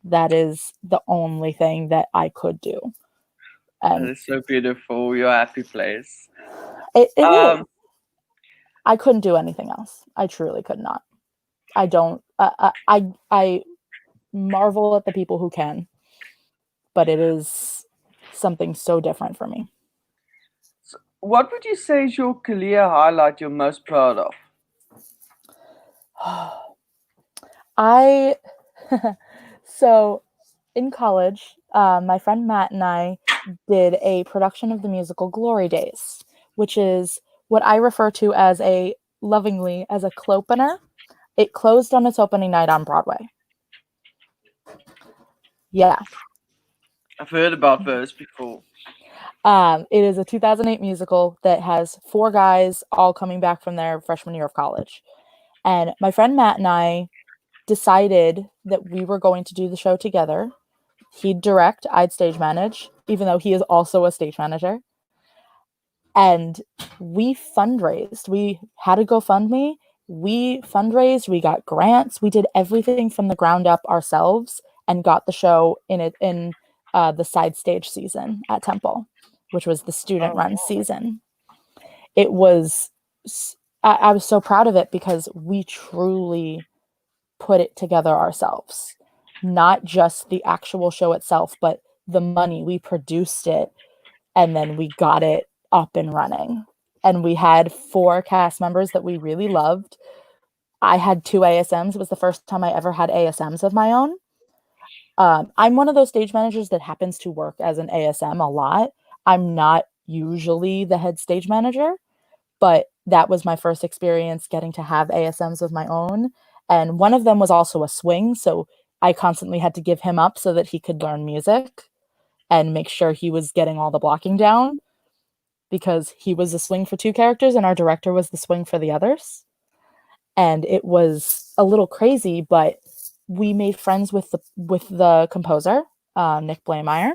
That is the only thing that I could do. And that is so beautiful. Your happy place. It is. I couldn't do anything else. I truly could not. I don't. I marvel at the people who can, but it is something so different for me. So what would you say is your career highlight you're most proud of? So in college, my friend Matt and I did a production of the musical Glory Days, which is what I refer to as lovingly as a clopener. It closed on its opening night on Broadway. Yeah. I've heard about those before. It is a 2008 musical that has 4 guys all coming back from their freshman year of college. And my friend Matt and I decided that we were going to do the show together. He'd direct, I'd stage manage, even though he is also a stage manager. And we fundraised. We had a GoFundMe. We fundraised. We got grants. We did everything from the ground up ourselves and got the show in the side stage season at Temple, which was the student run season. It was, I was so proud of it because we truly put it together ourselves, not just the actual show itself, but the money. We produced it and then we got it up and running. And we had 4 cast members that we really loved. I had 2 ASMs. It was the first time I ever had ASMs of my own. I'm one of those stage managers that happens to work as an ASM a lot. I'm not usually the head stage manager, but that was my first experience getting to have ASMs of my own. And one of them was also a swing. So I constantly had to give him up so that he could learn music and make sure he was getting all the blocking down, because he was the swing for two characters and our director was the swing for the others. And it was a little crazy, but we made friends with the composer, Nick Blameyer,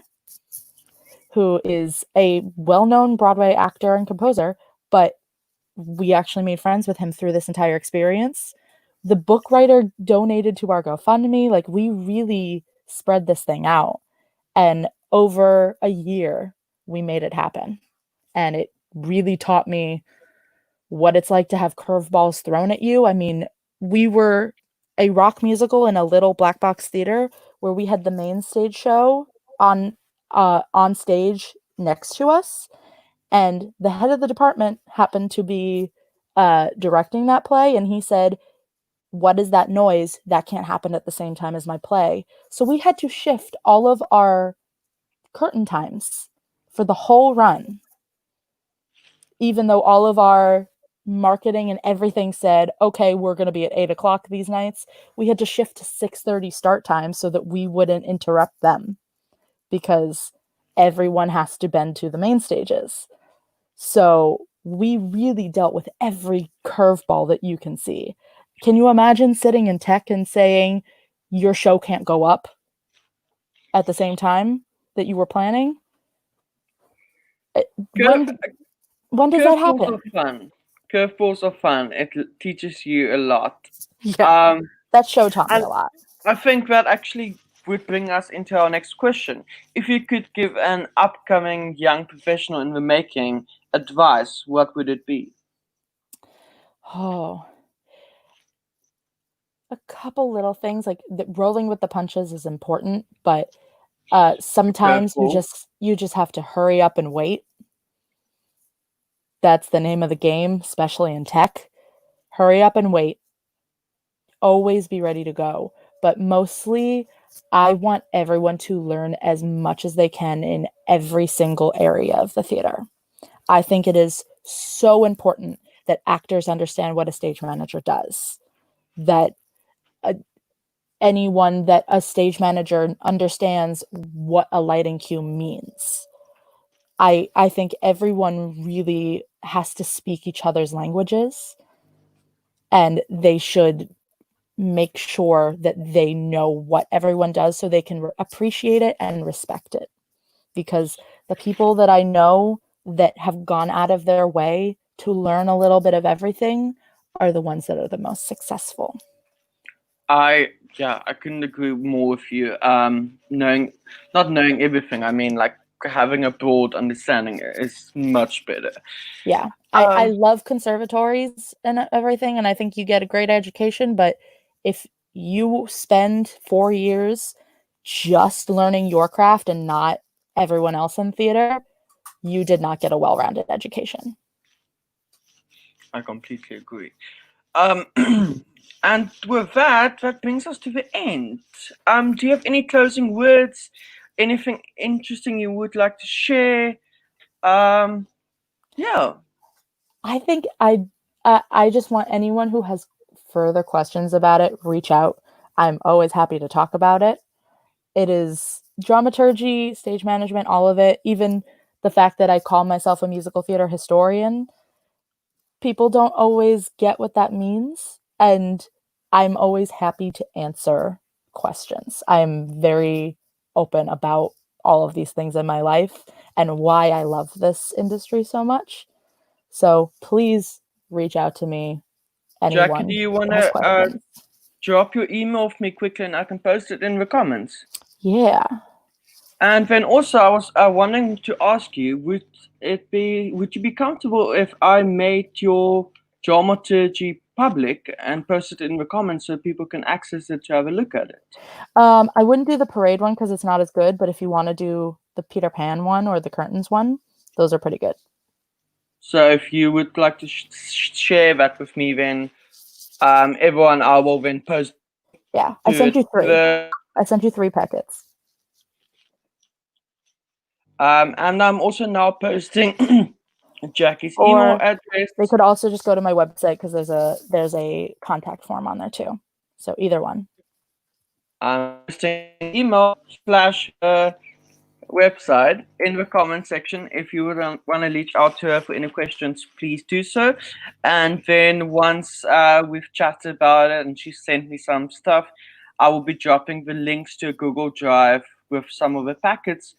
who is a well-known Broadway actor and composer, but we actually made friends with him through this entire experience. The book writer donated to our GoFundMe. Like, we really spread this thing out. And over a year, we made it happen. And it really taught me what it's like to have curveballs thrown at you. I mean, we were a rock musical in a little black box theater where we had the main stage show on stage next to us, and the head of the department happened to be directing that play, and he said, "What is that noise? That can't happen at the same time as my play." So we had to shift all of our curtain times for the whole run, even though all of our marketing and everything said, okay, we're going to be at 8:00 these nights. We had to shift to 6:30 start time so that we wouldn't interrupt them, because everyone has to bend to the main stages. So we really dealt with every curveball that you can see. Can you imagine sitting in tech and saying your show can't go up at the same time that you were planning? When does that happen? Curveballs are fun. Curveballs are fun. It teaches you a lot. Yeah, that show taught me And a lot. I think that actually would bring us into our next question. If you could give an upcoming young professional in the making advice, what would it be? Oh, a couple little things, like rolling with the punches is important, but sometimes Curveball. you just have to hurry up and wait. That's the name of the game, especially in tech. Hurry up and wait. Always be ready to go. But mostly, I want everyone to learn as much as they can in every single area of the theater. I think it is so important that actors understand what a stage manager does, that anyone that a stage manager understands what a lighting cue means. I think everyone really has to speak each other's languages, and they should make sure that they know what everyone does so they can appreciate it and respect it. Because the people that I know that have gone out of their way to learn a little bit of everything are the ones that are the most successful. I couldn't agree more with you. Not knowing everything, I mean, like, having a broad understanding is much better. Yeah, I love conservatories and everything, and I think you get a great education, but if you spend 4 years just learning your craft and not everyone else in theater, you did not get a well-rounded education. I completely agree. And with that brings us to the end. Do you have any closing words? Anything interesting you would like to share? Yeah. I think I just want anyone who has further questions about it, reach out. I'm always happy to talk about it. It is dramaturgy, stage management, all of it. Even the fact that I call myself a musical theater historian, people don't always get what that means, and I'm always happy to answer questions. I'm very open about all of these things in my life and why I love this industry so much. So please reach out to me, anyone Jackie, do you who want has to questions. drop your email with me quickly and I can post it in the comments? Yeah. And then also, I was wanting to ask you, would you be comfortable if I made your dramaturgy public and post it in the comments so people can access it to have a look at it? I wouldn't do the parade one because it's not as good, but if you want to do the Peter Pan one or the curtains one, those are pretty good. So if you would like to share that with me, then everyone, I will then post. Yeah, I sent you 3. I sent you 3 packets. And I'm also now posting Jackie's email address. They could also just go to my website because there's a contact form on there too. So either one. I'm posting email slash website in the comment section. If you would want to reach out to her for any questions, please do so. And then once we've chatted about it and she sent me some stuff, I will be dropping the links to a Google Drive with some of the packets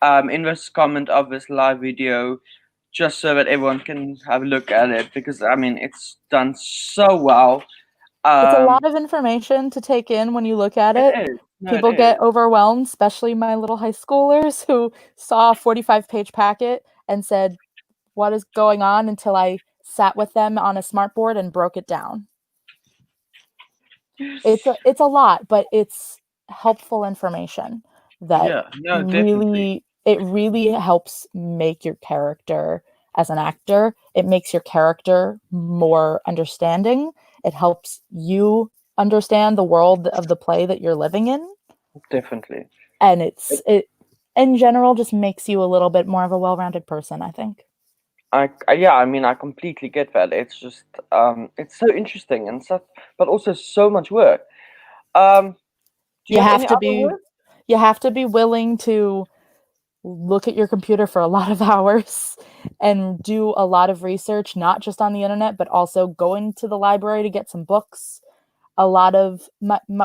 in this comment of this live video, just so that everyone can have a look at it, because I mean it's done so well. It's a Um, lot of information to take in when you look at it it. is. No, it People get is. overwhelmed, especially my little high schoolers who saw a 45-page packet and said, "What is going on?" until I sat with them on a smartboard and broke it down. It's a lot, but it's helpful information that Yeah, no, definitely. it really helps make your character as an actor. It makes your character more understanding. It helps you understand the world of the play that you're living in. Definitely. And it in general just makes you a little bit more of a well-rounded person, I think. Yeah, I mean, I completely get that. It's just, it's so interesting and such, but also so much work. Do you You have have any to other be work? you have to be willing to look at your computer for a lot of hours and do a lot of research, not just on the internet, but also going to the library to get some books. A lot of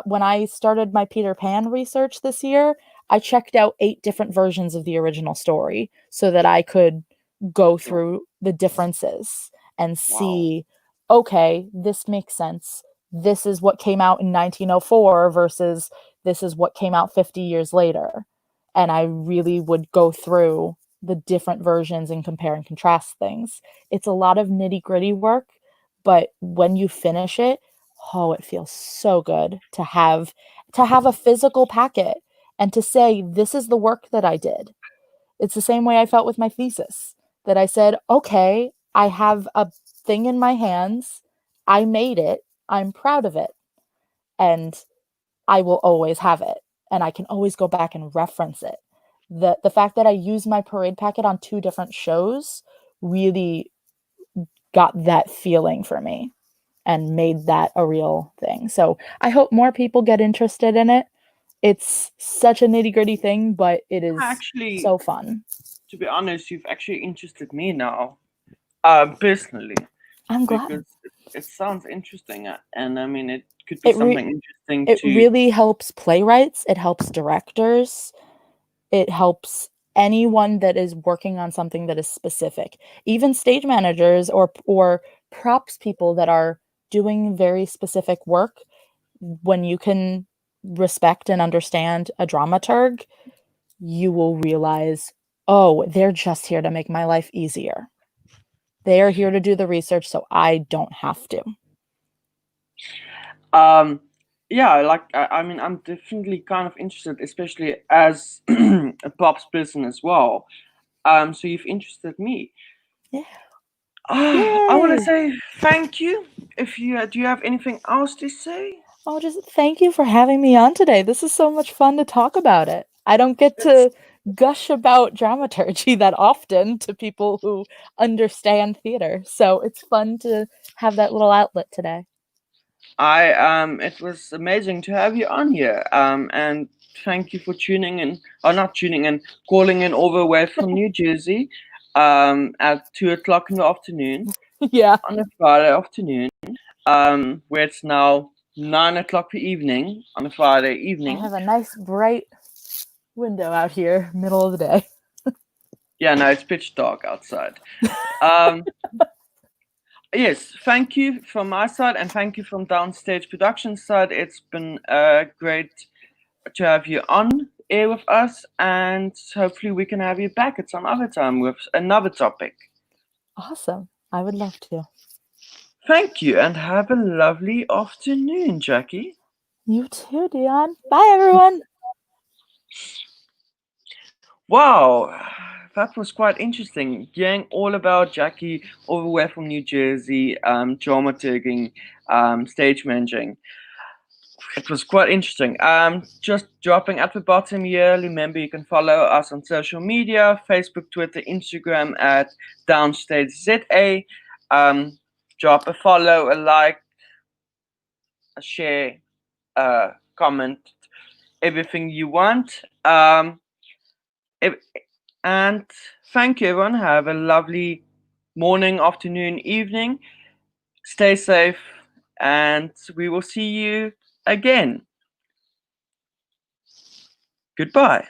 when I started my Peter Pan research this year, I checked out 8 different versions of the original story so that I could go Sure. through the differences and Wow. see, okay, this makes sense. This is what came out in 1904 versus this is what came out 50 years later. And I really would go through the different versions and compare and contrast things. It's a lot of nitty-gritty work, but when you finish it, oh, it feels so good to have a physical packet and to say this is the work that I did. It's the same way I felt with my thesis, that I said, okay, I have a thing in my hands. I made it. I'm proud of it. And I will always have it. And I can always go back and reference it. The fact that I used my parade packet on 2 different shows really got that feeling for me and made that a real thing. So I hope more people get interested in it. It's such a nitty-gritty thing, but it is Actually, so fun. to be honest, you've actually interested me now, personally, I'm glad. because it sounds interesting, and I mean, it could be It re- something interesting it to. really helps playwrights, it helps directors, it helps anyone that is working on something that is specific. Even stage managers or props people that are doing very specific work, when you can respect and understand a dramaturg, you will realize, oh, they're just here to make my life easier. They are here to do the research so I don't have to. Um, yeah, like I mean, I'm definitely kind of interested, especially as a props person as well. So you've interested me. Yeah. I want to Yay. say thank you. If you do, you have anything else to say? Oh, just thank you for having me on today. This is so much fun to talk about it. I don't get It's, to gush about dramaturgy that often to people who understand theater. So it's fun to have that little outlet today. it was amazing to have you on here. And thank you for tuning in, or not tuning in, calling in all the way from New Jersey, at 2 o'clock in the afternoon Yeah. on a Friday afternoon, where it's now 9 o'clock the evening on a Friday I evening. have a nice bright window out here, middle of the day. Yeah, no, it's pitch dark outside. Um, yes, thank you from my side, and thank you from Downstage Production side. It's been great to have you on air with us, and hopefully we can have you back at some other time with another topic. Awesome. I would love to. Thank you, and have a lovely afternoon, Jackie. You too, Dion. Bye, everyone. Wow, that was quite interesting. Hearing all about Jackie all the way from New Jersey, dramaturging, stage managing. It was quite interesting. Just dropping at the bottom here. Remember, you can follow us on social media: Facebook, Twitter, Instagram at DownstageZA. Um, Drop a follow, a like, a share, a comment. everything you want. Ev- and thank you, everyone. Have a lovely morning, afternoon, evening. Stay safe, and we will see you again. Goodbye.